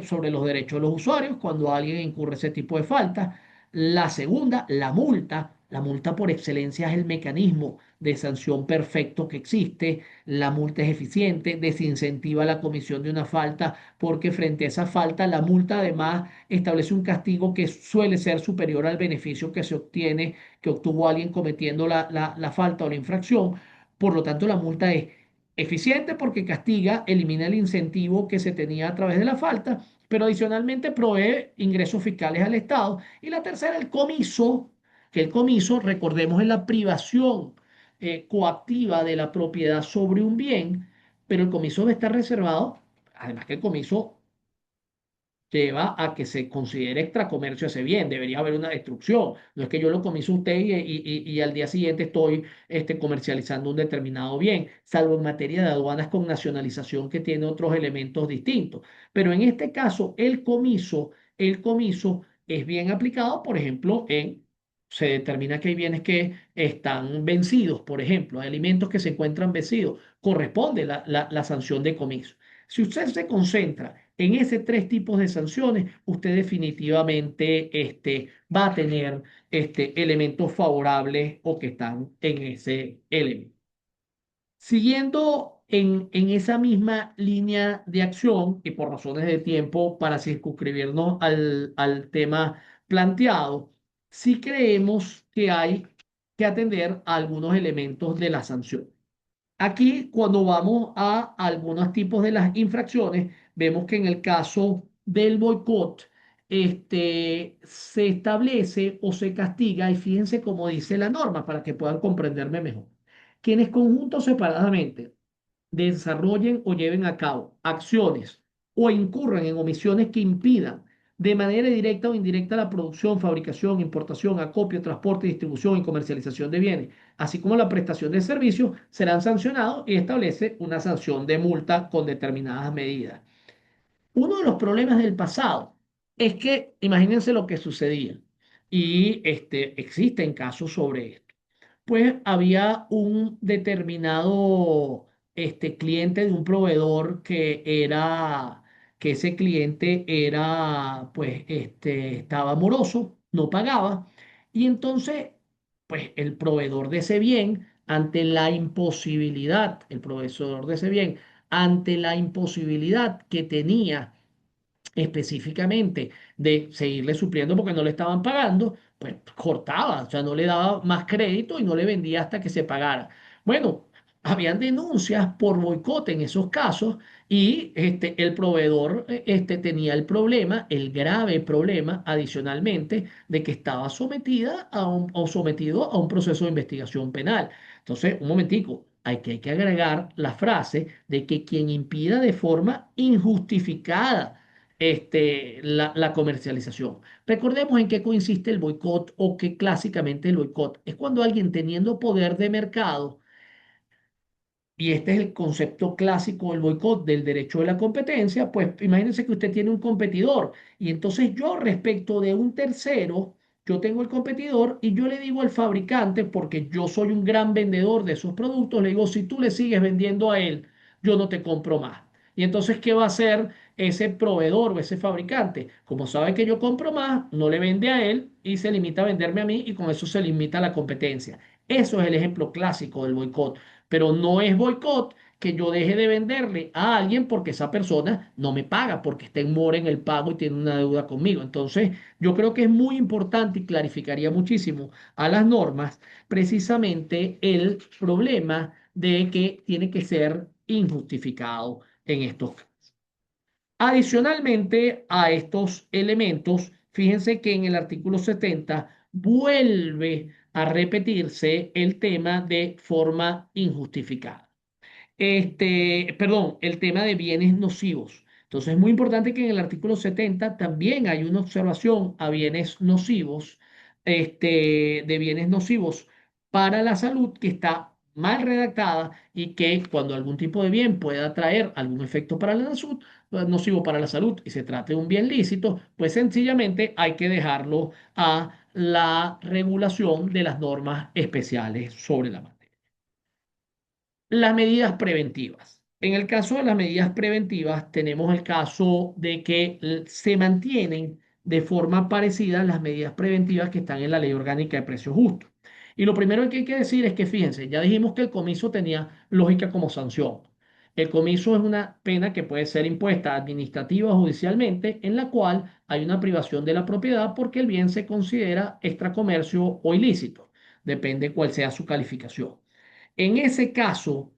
sobre los derechos de los usuarios cuando alguien incurre ese tipo de falta. La segunda, la multa. La multa por excelencia es el mecanismo de sanción perfecto que existe. La multa es eficiente, desincentiva la comisión de una falta porque frente a esa falta la multa además establece un castigo que suele ser superior al beneficio que se obtiene que obtuvo alguien cometiendo la falta o la infracción. Por lo tanto, la multa es eficiente porque castiga, elimina el incentivo que se tenía a través de la falta, pero adicionalmente provee ingresos fiscales al Estado. Y la tercera, el comiso, que el comiso, recordemos, es la privación coactiva de la propiedad sobre un bien pero el comiso debe estar reservado, además que el comiso lleva a que se considere extracomercio ese bien, debería haber una destrucción. No es que yo lo comiso a usted y al día siguiente estoy comercializando un determinado bien, salvo en materia de aduanas con nacionalización que tiene otros elementos distintos. Pero en este caso, el comiso es bien aplicado, por ejemplo, se determina que hay bienes que están vencidos, por ejemplo, hay alimentos que se encuentran vencidos, corresponde la sanción de comiso. Si usted se concentra en esos tres tipos de sanciones, usted definitivamente va a tener elementos favorables o que están en ese elemento. Siguiendo en esa misma línea de acción y por razones de tiempo para circunscribirnos al tema planteado, sí creemos que hay que atender a algunos elementos de la sanción. Aquí, cuando vamos a algunos tipos de las infracciones, vemos que en el caso del boicot, se establece o se castiga, y fíjense cómo dice la norma para que puedan comprenderme mejor. Quienes conjuntos separadamente desarrollen o lleven a cabo acciones o incurran en omisiones que impidan de manera directa o indirecta la producción, fabricación, importación, acopio, transporte, distribución y comercialización de bienes, así como la prestación de servicios, serán sancionados y establece una sanción de multa con determinadas medidas. Uno de los problemas del pasado es que, imagínense lo que sucedía, y existen casos sobre esto. Pues había un determinado cliente de un proveedor que ese cliente era, pues, estaba moroso, no pagaba, y entonces, pues, el proveedor de ese bien, ante la imposibilidad, el proveedor de ese bien, ante la imposibilidad que tenía específicamente de seguirle supliendo porque no le estaban pagando, pues cortaba, o sea, no le daba más crédito y no le vendía hasta que se pagara. Bueno, habían denuncias por boicot en esos casos y el proveedor tenía el problema, el grave problema adicionalmente de que estaba sometida o sometido a un proceso de investigación penal. Entonces, un momentico, hay que agregar la frase de que quien impida de forma injustificada la comercialización. Recordemos en qué consiste el boicot o que clásicamente el boicot es cuando alguien teniendo poder de mercado, y este es el concepto clásico del boicot del derecho de la competencia, pues imagínense que usted tiene un competidor y entonces yo respecto de un tercero, yo tengo el competidor y yo le digo al fabricante, porque yo soy un gran vendedor de esos productos, le digo, si tú le sigues vendiendo a él, yo no te compro más. Y entonces, ¿qué va a hacer ese proveedor o ese fabricante? Como sabe que yo compro más, no le vende a él y se limita a venderme a mí y con eso se limita la competencia. Eso es el ejemplo clásico del boicot, pero no es boicot que yo deje de venderle a alguien porque esa persona no me paga, porque está en mora en el pago y tiene una deuda conmigo. Entonces, yo creo que es muy importante y clarificaría muchísimo a las normas precisamente el problema de que tiene que ser injustificado en estos casos. Adicionalmente a estos elementos, fíjense que en el artículo 70 vuelve a repetirse el tema de forma injustificada. Perdón, el tema de bienes nocivos. Entonces es muy importante que en el artículo 70 también hay una observación a bienes nocivos, de bienes nocivos para la salud que está mal redactada y que cuando algún tipo de bien pueda traer algún efecto para la salud, nocivo para la salud y se trate de un bien lícito, pues sencillamente hay que dejarlo a la regulación de las normas especiales sobre la materia. Las medidas preventivas. En el caso de las medidas preventivas, tenemos el caso de que se mantienen de forma parecida las medidas preventivas que están en la Ley Orgánica de Precios Justos. Y lo primero que hay que decir es que, fíjense, ya dijimos que el comiso tenía lógica como sanción. El comiso es una pena que puede ser impuesta administrativa o judicialmente, en la cual hay una privación de la propiedad porque el bien se considera extracomercio o ilícito. Depende cuál sea su calificación. En ese caso,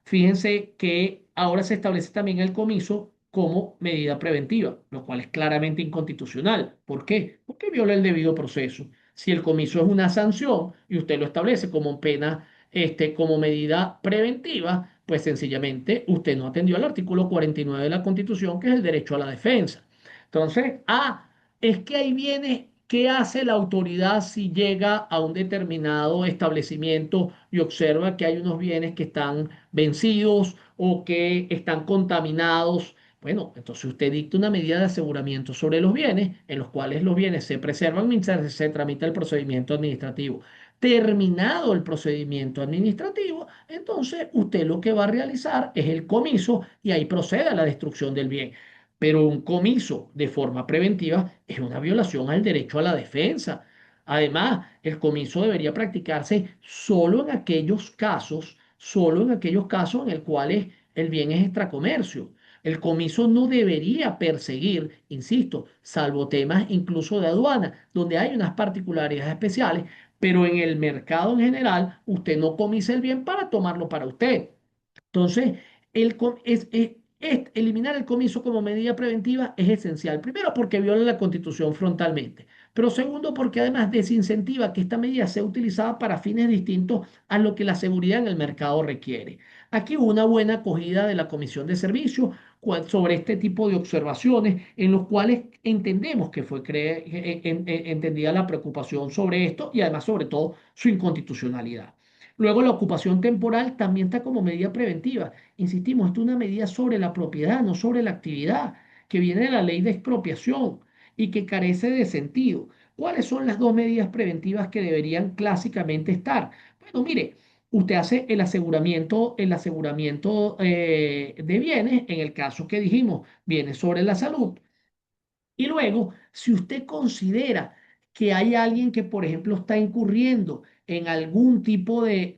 fíjense que ahora se establece también el comiso como medida preventiva, lo cual es claramente inconstitucional. ¿Por qué? Porque viola el debido proceso. Si el comiso es una sanción y usted lo establece como pena, como medida preventiva, pues sencillamente usted no atendió al artículo 49 de la Constitución, que es el derecho a la defensa. Entonces, es que ahí viene qué hace la autoridad si llega a un determinado establecimiento y observa que hay unos bienes que están vencidos o que están contaminados. Bueno, entonces usted dicta una medida de aseguramiento sobre los bienes, en los cuales los bienes se preservan mientras se tramita el procedimiento administrativo. Terminado el procedimiento administrativo, entonces usted lo que va a realizar es el comiso y ahí procede a la destrucción del bien. Pero un comiso de forma preventiva es una violación al derecho a la defensa. Además, el comiso debería practicarse solo en aquellos casos en los cuales el bien es extracomercio. El comiso no debería perseguir, insisto, salvo temas incluso de aduana, donde hay unas particularidades especiales, pero en el mercado en general, usted no comisa el bien para tomarlo para usted. Entonces, eliminar el comiso como medida preventiva es esencial. Primero, porque viola la Constitución frontalmente. Pero segundo, porque además desincentiva que esta medida sea utilizada para fines distintos a lo que la seguridad en el mercado requiere. Aquí hubo una buena acogida de la Comisión de Servicios sobre este tipo de observaciones en los cuales entendemos que fue entendida la preocupación sobre esto y además sobre todo su inconstitucionalidad. Luego, la ocupación temporal también está como medida preventiva. Insistimos, esto es una medida sobre la propiedad, no sobre la actividad, que viene de la ley de expropiación y que carece de sentido. ¿Cuáles son las dos medidas preventivas que deberían clásicamente estar? Bueno, mire, usted hace el aseguramiento de bienes, en el caso que dijimos, bienes sobre la salud. Y luego, si usted considera que hay alguien que, por ejemplo, está incurriendo en algún tipo de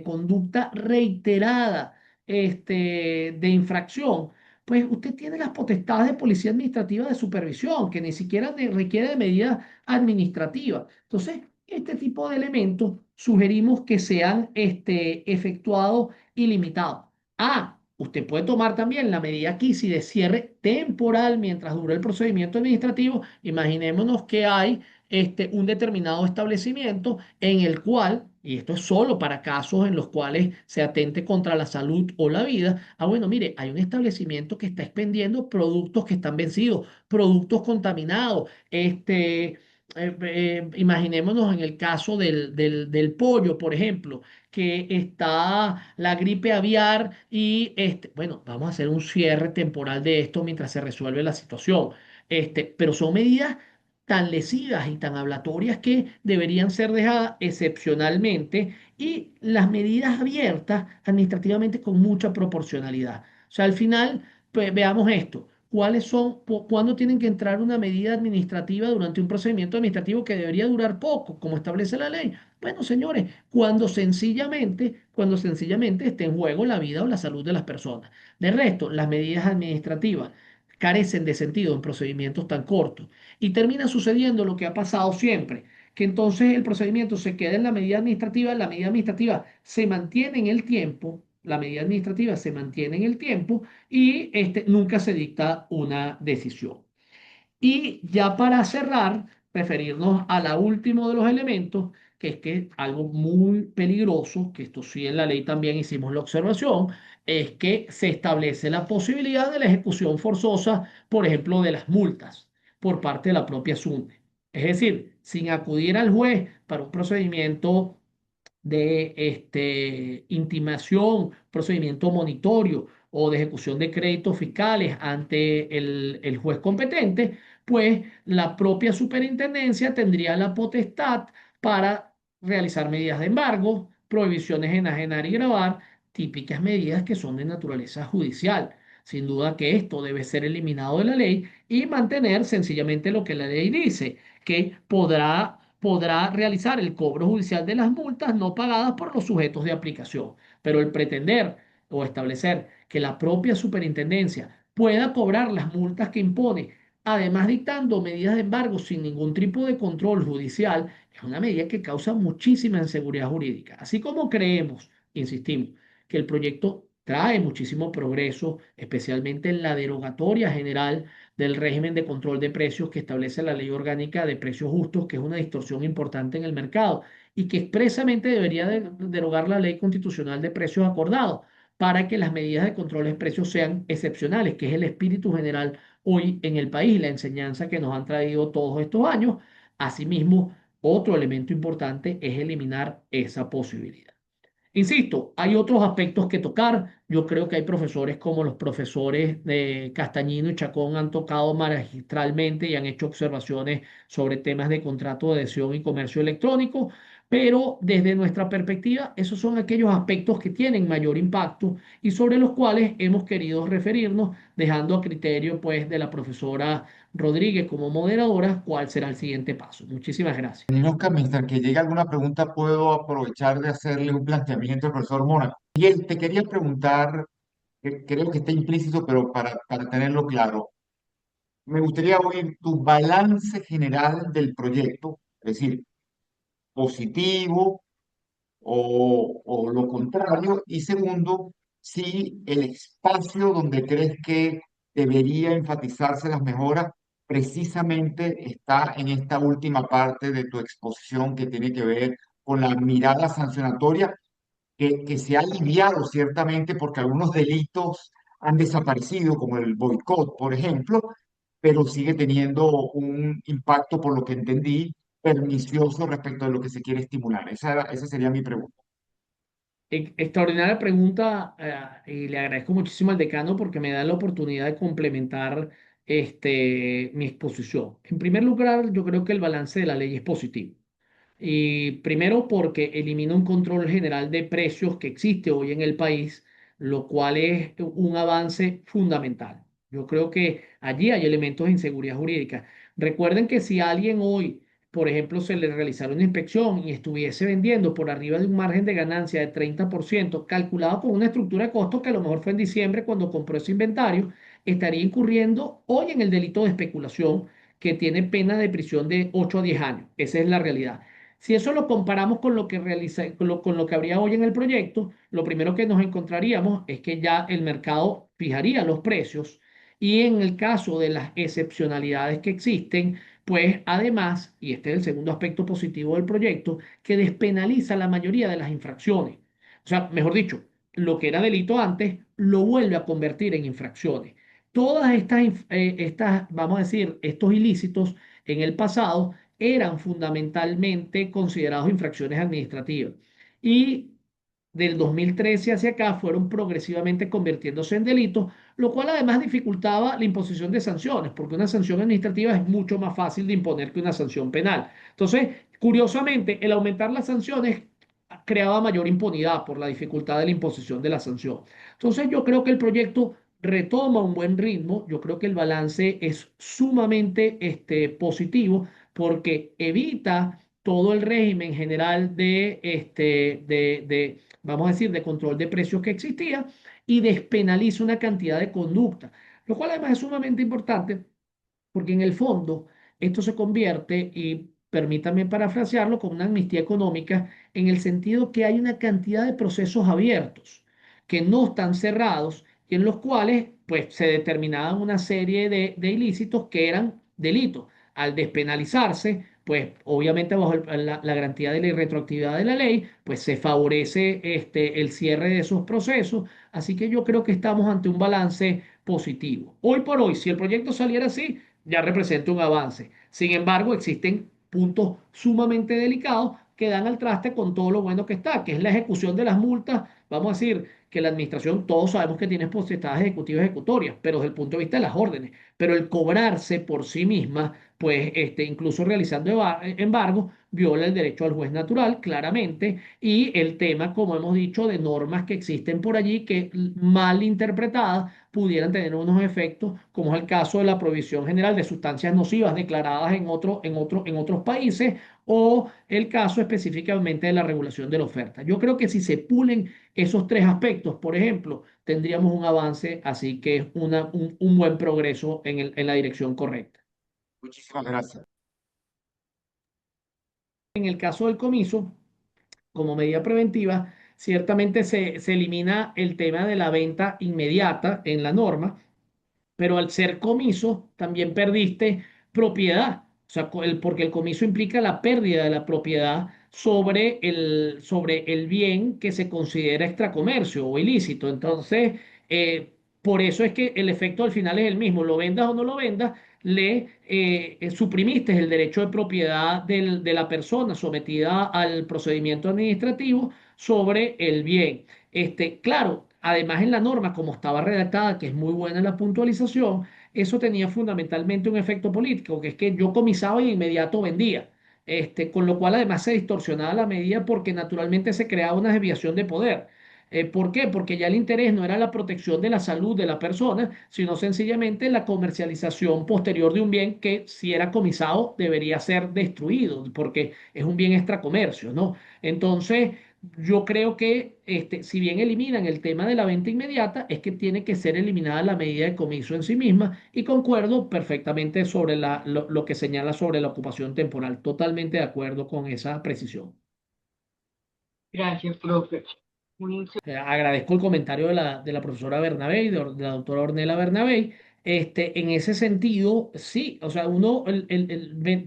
conducta reiterada, de infracción, pues usted tiene las potestades de policía administrativa de supervisión, que ni siquiera requiere de medida administrativa. Entonces, este tipo de elementos sugerimos que sean efectuados y limitados. Usted puede tomar también la medida aquí si de cierre temporal mientras dura el procedimiento administrativo. Imaginémonos que hay un determinado establecimiento en el cual, y esto es solo para casos en los cuales se atente contra la salud o la vida. Bueno, mire, hay un establecimiento que está expendiendo productos que están vencidos, productos contaminados, imaginémonos en el caso del pollo, por ejemplo, que está la gripe aviar y bueno, vamos a hacer un cierre temporal de esto mientras se resuelve la situación. Pero son medidas tan lesivas y tan ablatorias que deberían ser dejadas excepcionalmente y las medidas abiertas administrativamente con mucha proporcionalidad. O sea, al final, pues, veamos esto. ¿Cuándo tienen que entrar una medida administrativa durante un procedimiento administrativo que debería durar poco, como establece la ley? Bueno, señores, cuando sencillamente esté en juego la vida o la salud de las personas. De resto, las medidas administrativas carecen de sentido en procedimientos tan cortos y termina sucediendo lo que ha pasado siempre, que entonces el procedimiento se queda en la medida administrativa se mantiene en el tiempo, la medida administrativa se mantiene en el tiempo y nunca se dicta una decisión. Y ya para cerrar, referirnos a la último de los elementos, que es que algo muy peligroso, que esto sí en la ley también hicimos la observación, es que se establece la posibilidad de la ejecución forzosa, por ejemplo, de las multas por parte de la propia SUNE. Es decir, sin acudir al juez para un procedimiento de intimación, procedimiento monitorio o de ejecución de créditos fiscales ante el juez competente, pues la propia superintendencia tendría la potestad para realizar medidas de embargo, prohibiciones en enajenar y gravar, típicas medidas que son de naturaleza judicial. Sin duda que esto debe ser eliminado de la ley y mantener sencillamente lo que la ley dice, que podrá realizar el cobro judicial de las multas no pagadas por los sujetos de aplicación. Pero el pretender o establecer que la propia superintendencia pueda cobrar las multas que impone, además dictando medidas de embargo sin ningún tipo de control judicial, es una medida que causa muchísima inseguridad jurídica. Así como creemos, insistimos, que el proyecto trae muchísimo progreso, especialmente en la derogatoria general del régimen de control de precios que establece la Ley Orgánica de Precios Justos, que es una distorsión importante en el mercado. y que expresamente debería derogar la ley constitucional de precios acordados para que las medidas de control de precios sean excepcionales, que es el espíritu general hoy en el país, la enseñanza que nos han traído todos estos años. Asimismo, otro elemento importante es eliminar esa posibilidad. Insisto, hay otros aspectos que tocar. Yo creo que hay profesores como los profesores de Castañino y Chacón han tocado magistralmente y han hecho observaciones sobre temas de contrato de adhesión y comercio electrónico, pero desde nuestra perspectiva, esos son aquellos aspectos que tienen mayor impacto y sobre los cuales hemos querido referirnos, dejando a criterio pues de la profesora Rodríguez como moderadora cuál será el siguiente paso. Muchísimas gracias. Oscar, mientras que llegue alguna pregunta, puedo aprovechar de hacerle un planteamiento al profesor Mónaco. Y él te quería preguntar, que creo que está implícito, pero para tenerlo claro, me gustaría oír tu balance general del proyecto, es decir, positivo o lo contrario. Y segundo, si el espacio donde crees que debería enfatizarse las mejoras precisamente está en esta última parte de tu exposición que tiene que ver con la mirada sancionatoria, que se ha aliviado ciertamente porque algunos delitos han desaparecido, como el boicot, por ejemplo, pero sigue teniendo un impacto, por lo que entendí, pernicioso respecto de lo que se quiere estimular. Esa sería mi pregunta. Extraordinaria pregunta, y le agradezco muchísimo al decano porque me da la oportunidad de complementar mi exposición. En primer lugar, yo creo que el balance de la ley es positivo. Y primero porque elimina un control general de precios que existe hoy en el país, lo cual es un avance fundamental. Yo creo que allí hay elementos de inseguridad jurídica. Recuerden que si alguien hoy, por ejemplo, se le realizara una inspección y estuviese vendiendo por arriba de un margen de ganancia de 30%, calculado con una estructura de costos que a lo mejor fue en diciembre cuando compró ese inventario, estaría incurriendo hoy en el delito de especulación que tiene pena de prisión de 8 a 10 años. Esa es la realidad. Si eso lo comparamos con lo que con lo que habría hoy en el proyecto, lo primero que nos encontraríamos es que ya el mercado fijaría los precios y en el caso de las excepcionalidades que existen, pues además, y este es el segundo aspecto positivo del proyecto, que despenaliza la mayoría de las infracciones. O sea, mejor dicho, lo que era delito antes lo vuelve a convertir en infracciones. Todas estas, vamos a decir, estos ilícitos en el pasado eran fundamentalmente considerados infracciones administrativas y del 2013 hacia acá fueron progresivamente convirtiéndose en delitos, lo cual además dificultaba la imposición de sanciones, porque una sanción administrativa es mucho más fácil de imponer que una sanción penal. Entonces, curiosamente, el aumentar las sanciones creaba mayor impunidad por la dificultad de la imposición de la sanción. Entonces, yo creo que el proyecto retoma un buen ritmo, yo creo que el balance es sumamente positivo porque evita todo el régimen general vamos a decir, de control de precios que existía y despenaliza una cantidad de conducta, lo cual además es sumamente importante porque en el fondo esto se convierte, y permítame parafrasearlo, como una amnistía económica en el sentido que hay una cantidad de procesos abiertos que no están cerrados y en los cuales pues se determinaban una serie de ilícitos que eran delitos. Al despenalizarse, pues obviamente bajo la garantía de la irretroactividad de la ley, pues se favorece el cierre de esos procesos. Así que yo creo que estamos ante un balance positivo. Hoy por hoy, si el proyecto saliera así, ya representa un avance. Sin embargo, existen puntos sumamente delicados que dan al traste con todo lo bueno que está, que es la ejecución de las multas. Vamos a decir que la administración, todos sabemos que tiene potestades ejecutivas ejecutorias, pero desde el punto de vista de las órdenes, pero el cobrarse por sí misma, pues incluso realizando embargo, viola el derecho al juez natural, claramente, y el tema, como hemos dicho, de normas que existen por allí que mal interpretadas pudieran tener unos efectos, como es el caso de la prohibición general de sustancias nocivas declaradas en otros países o el caso específicamente de la regulación de la oferta. Yo creo que si se pulen esos tres aspectos, por ejemplo, tendríamos un avance, así que es un buen progreso en la dirección correcta. Muchísimas gracias. En el caso del comiso, como medida preventiva, ciertamente se elimina el tema de la venta inmediata en la norma, pero al ser comiso también perdiste propiedad, o sea, porque el comiso implica la pérdida de la propiedad sobre el bien que se considera extracomercio o ilícito. Entonces, por eso es que el efecto al final es el mismo, lo vendas o no lo vendas, suprimiste el derecho de propiedad de la persona sometida al procedimiento administrativo sobre el bien. Claro, además en la norma, como estaba redactada, que es muy buena la puntualización, eso tenía fundamentalmente un efecto político, que es que yo comisaba y de inmediato vendía. Con lo cual además se distorsionaba la medida porque naturalmente se creaba una desviación de poder. ¿Por qué? Porque ya el interés no era la protección de la salud de la persona, sino sencillamente la comercialización posterior de un bien que si era comisado debería ser destruido, porque es un bien extracomercio, ¿no? Entonces, yo creo que si bien eliminan el tema de la venta inmediata, es que tiene que ser eliminada la medida de comiso en sí misma y concuerdo perfectamente sobre lo que señala sobre la ocupación temporal. Totalmente de acuerdo con esa precisión. Gracias, profe. Un Agradezco el comentario de la profesora Bernabé y de la doctora Ornella Bernabé. En ese sentido, sí, o sea,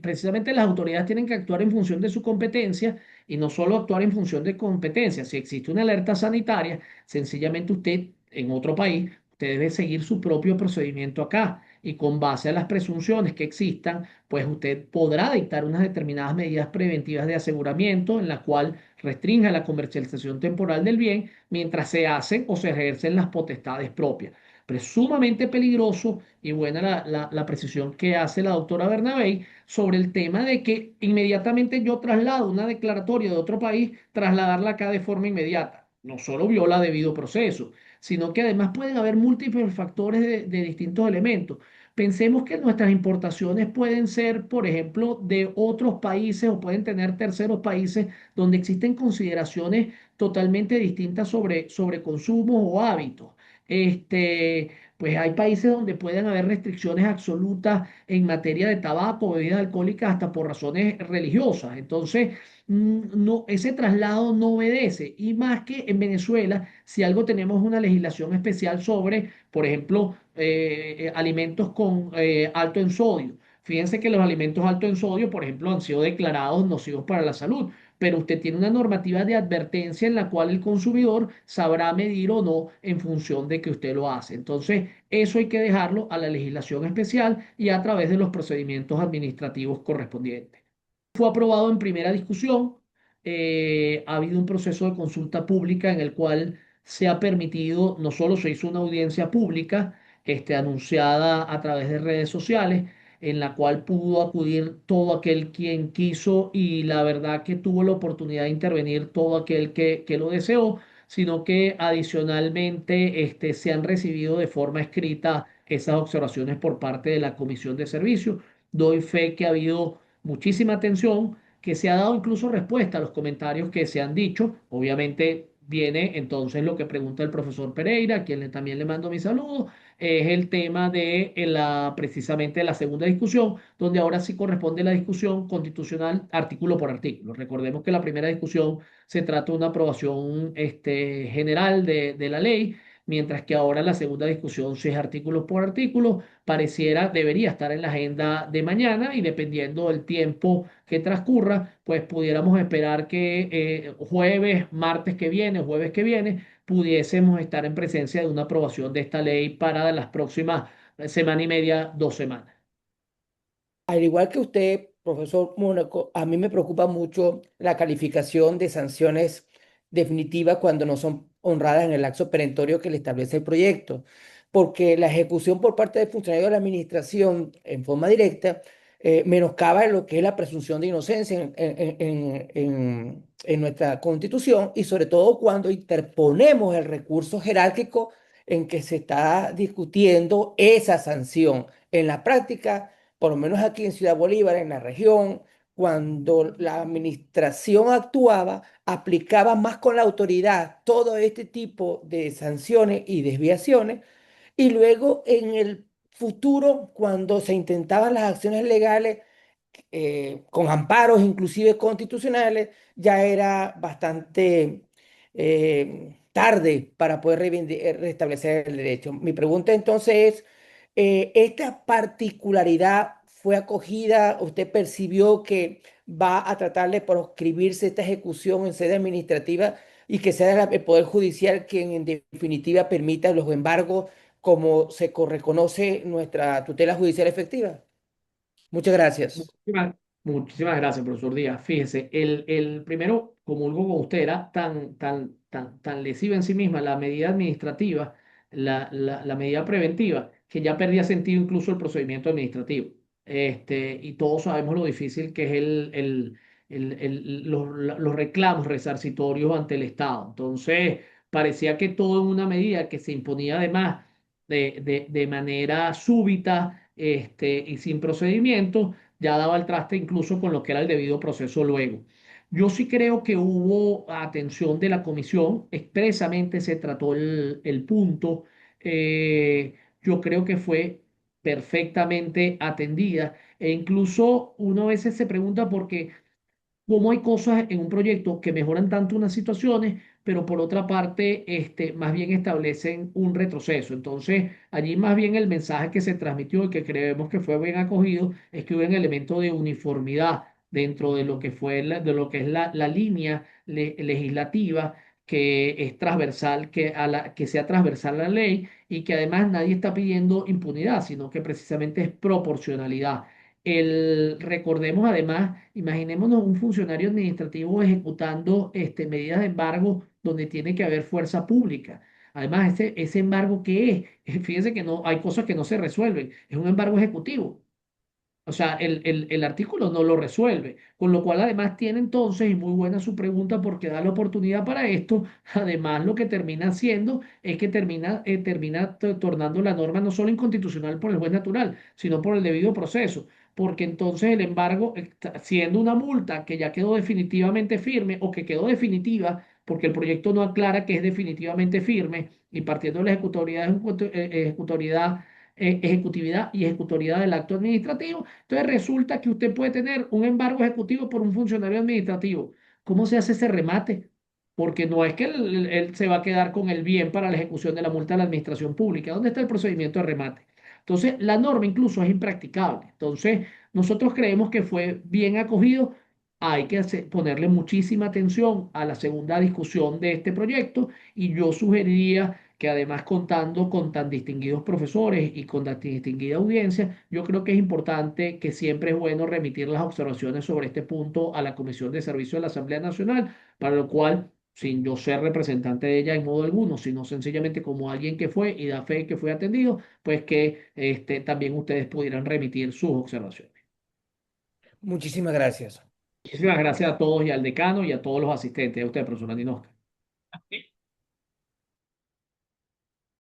precisamente las autoridades tienen que actuar en función de su competencia y no solo actuar en función de competencia. Si existe una alerta sanitaria, sencillamente usted en otro país, usted debe seguir su propio procedimiento acá y con base a las presunciones que existan, pues usted podrá dictar unas determinadas medidas preventivas de aseguramiento en la cual restrinja la comercialización temporal del bien mientras se hacen o se ejercen las potestades propias. Pero es sumamente peligroso y buena la precisión que hace la doctora Bernabé sobre el tema de que inmediatamente yo traslado una declaratoria de otro país, trasladarla acá de forma inmediata. No solo viola debido proceso, sino que además pueden haber múltiples factores de distintos elementos. Pensemos que nuestras importaciones pueden ser, por ejemplo, de otros países o pueden tener terceros países donde existen consideraciones totalmente distintas sobre consumos o hábitos. Pues hay países donde pueden haber restricciones absolutas en materia de tabaco, bebidas alcohólicas, hasta por razones religiosas. Entonces, no, ese traslado no obedece. Y más que en Venezuela, si algo tenemos una legislación especial sobre, por ejemplo, alimentos con alto en sodio. Fíjense que los alimentos altos en sodio, por ejemplo, han sido declarados nocivos para la salud, pero usted tiene una normativa de advertencia en la cual el consumidor sabrá medir o no en función de que usted lo hace. Entonces, eso hay que dejarlo a la legislación especial y a través de los procedimientos administrativos correspondientes. Fue aprobado en primera discusión. Ha habido un proceso de consulta pública en el cual se ha permitido, no solo se hizo una audiencia pública, anunciada a través de redes sociales, en la cual pudo acudir todo aquel quien quiso y la verdad que tuvo la oportunidad de intervenir todo aquel que lo deseó, sino que adicionalmente se han recibido de forma escrita esas observaciones por parte de la Comisión de Servicios. Doy fe que ha habido muchísima atención, que se ha dado incluso respuesta a los comentarios que se han dicho. Obviamente viene entonces lo que pregunta el profesor Pereira, a quien también le mando mi saludo, es el tema de precisamente la segunda discusión, donde ahora sí corresponde la discusión constitucional artículo por artículo. Recordemos que la primera discusión se trata de una aprobación general de la ley, mientras que ahora la segunda discusión, si es artículo por artículo, debería estar en la agenda de mañana y dependiendo del tiempo que transcurra, pues pudiéramos esperar que jueves, martes que viene, jueves que viene, pudiésemos estar en presencia de una aprobación de esta ley para las próximas semana y media, 2 semanas. Al igual que usted, profesor Mónaco, a mí me preocupa mucho la calificación de sanciones definitivas cuando no son honradas en el lapso perentorio que le establece el proyecto, porque la ejecución por parte del funcionario de la administración en forma directa menoscaba lo que es la presunción de inocencia en nuestra Constitución y sobre todo cuando interponemos el recurso jerárquico en que se está discutiendo esa sanción. En la práctica, por lo menos aquí en Ciudad Bolívar, en la región, cuando la administración actuaba, aplicaba más con la autoridad todo este tipo de sanciones y desviaciones, y luego en el futuro, cuando se intentaban las acciones legales, con amparos inclusive constitucionales, ya era bastante tarde para poder restablecer el derecho. Mi pregunta entonces es, ¿esta particularidad fue acogida? ¿Usted percibió que va a tratar de proscribirse esta ejecución en sede administrativa y que sea el Poder Judicial quien en definitiva permita los embargos como se reconoce nuestra tutela judicial efectiva? Muchas gracias. Muchísimas, muchísimas gracias, profesor Díaz. Fíjese, el primero, comulgo con usted, era tan lesiva en sí misma la medida administrativa, la medida preventiva, que ya perdía sentido incluso el procedimiento administrativo. Y todos sabemos lo difícil que es los reclamos resarcitorios ante el Estado. Entonces, parecía que todo en una medida que se imponía además de manera súbita y sin procedimiento ya daba el traste incluso con lo que era el debido proceso luego. Yo sí creo que hubo atención de la comisión, expresamente se trató el punto, yo creo que fue perfectamente atendida e incluso uno a veces se pregunta por qué cómo hay cosas en un proyecto que mejoran tanto unas situaciones, pero por otra parte, más bien establecen un retroceso. Entonces, allí más bien el mensaje que se transmitió y que creemos que fue bien acogido es que hubo un elemento de uniformidad dentro de lo que fue de lo que es la línea legislativa que es transversal, que sea transversal a la ley y que además nadie está pidiendo impunidad, sino que precisamente es proporcionalidad. Recordemos además, imaginémonos un funcionario administrativo ejecutando medidas de embargo donde tiene que haber fuerza pública. Además, ese embargo, ¿qué es? Fíjense que no, hay cosas que no se resuelven. Es un embargo ejecutivo. O sea, el artículo no lo resuelve, con lo cual además tiene entonces, y muy buena su pregunta porque da la oportunidad para esto, además lo que termina haciendo es que termina tornando la norma no solo inconstitucional por el juez natural, sino por el debido proceso, porque entonces el embargo, siendo una multa que ya quedó definitivamente firme o que quedó definitiva, porque el proyecto no aclara que es definitivamente firme, y partiendo de la ejecutividad y ejecutoriedad del acto administrativo. Entonces resulta que usted puede tener un embargo ejecutivo por un funcionario administrativo. ¿Cómo se hace ese remate? Porque no es que él se va a quedar con el bien para la ejecución de la multa de la administración pública. ¿Dónde está el procedimiento de remate? Entonces, la norma incluso es impracticable. Entonces, nosotros creemos que fue bien acogido. Hay que ponerle muchísima atención a la segunda discusión de este proyecto y yo sugeriría que además contando con tan distinguidos profesores y con tan distinguida audiencia, yo creo que es importante que siempre es bueno remitir las observaciones sobre este punto a la Comisión de Servicio de la Asamblea Nacional, para lo cual, sin yo ser representante de ella en modo alguno, sino sencillamente como alguien que fue y da fe que fue atendido, pues que también ustedes pudieran remitir sus observaciones. Muchísimas gracias. Muchísimas gracias a todos y al decano y a todos los asistentes, a usted, profesor Andino.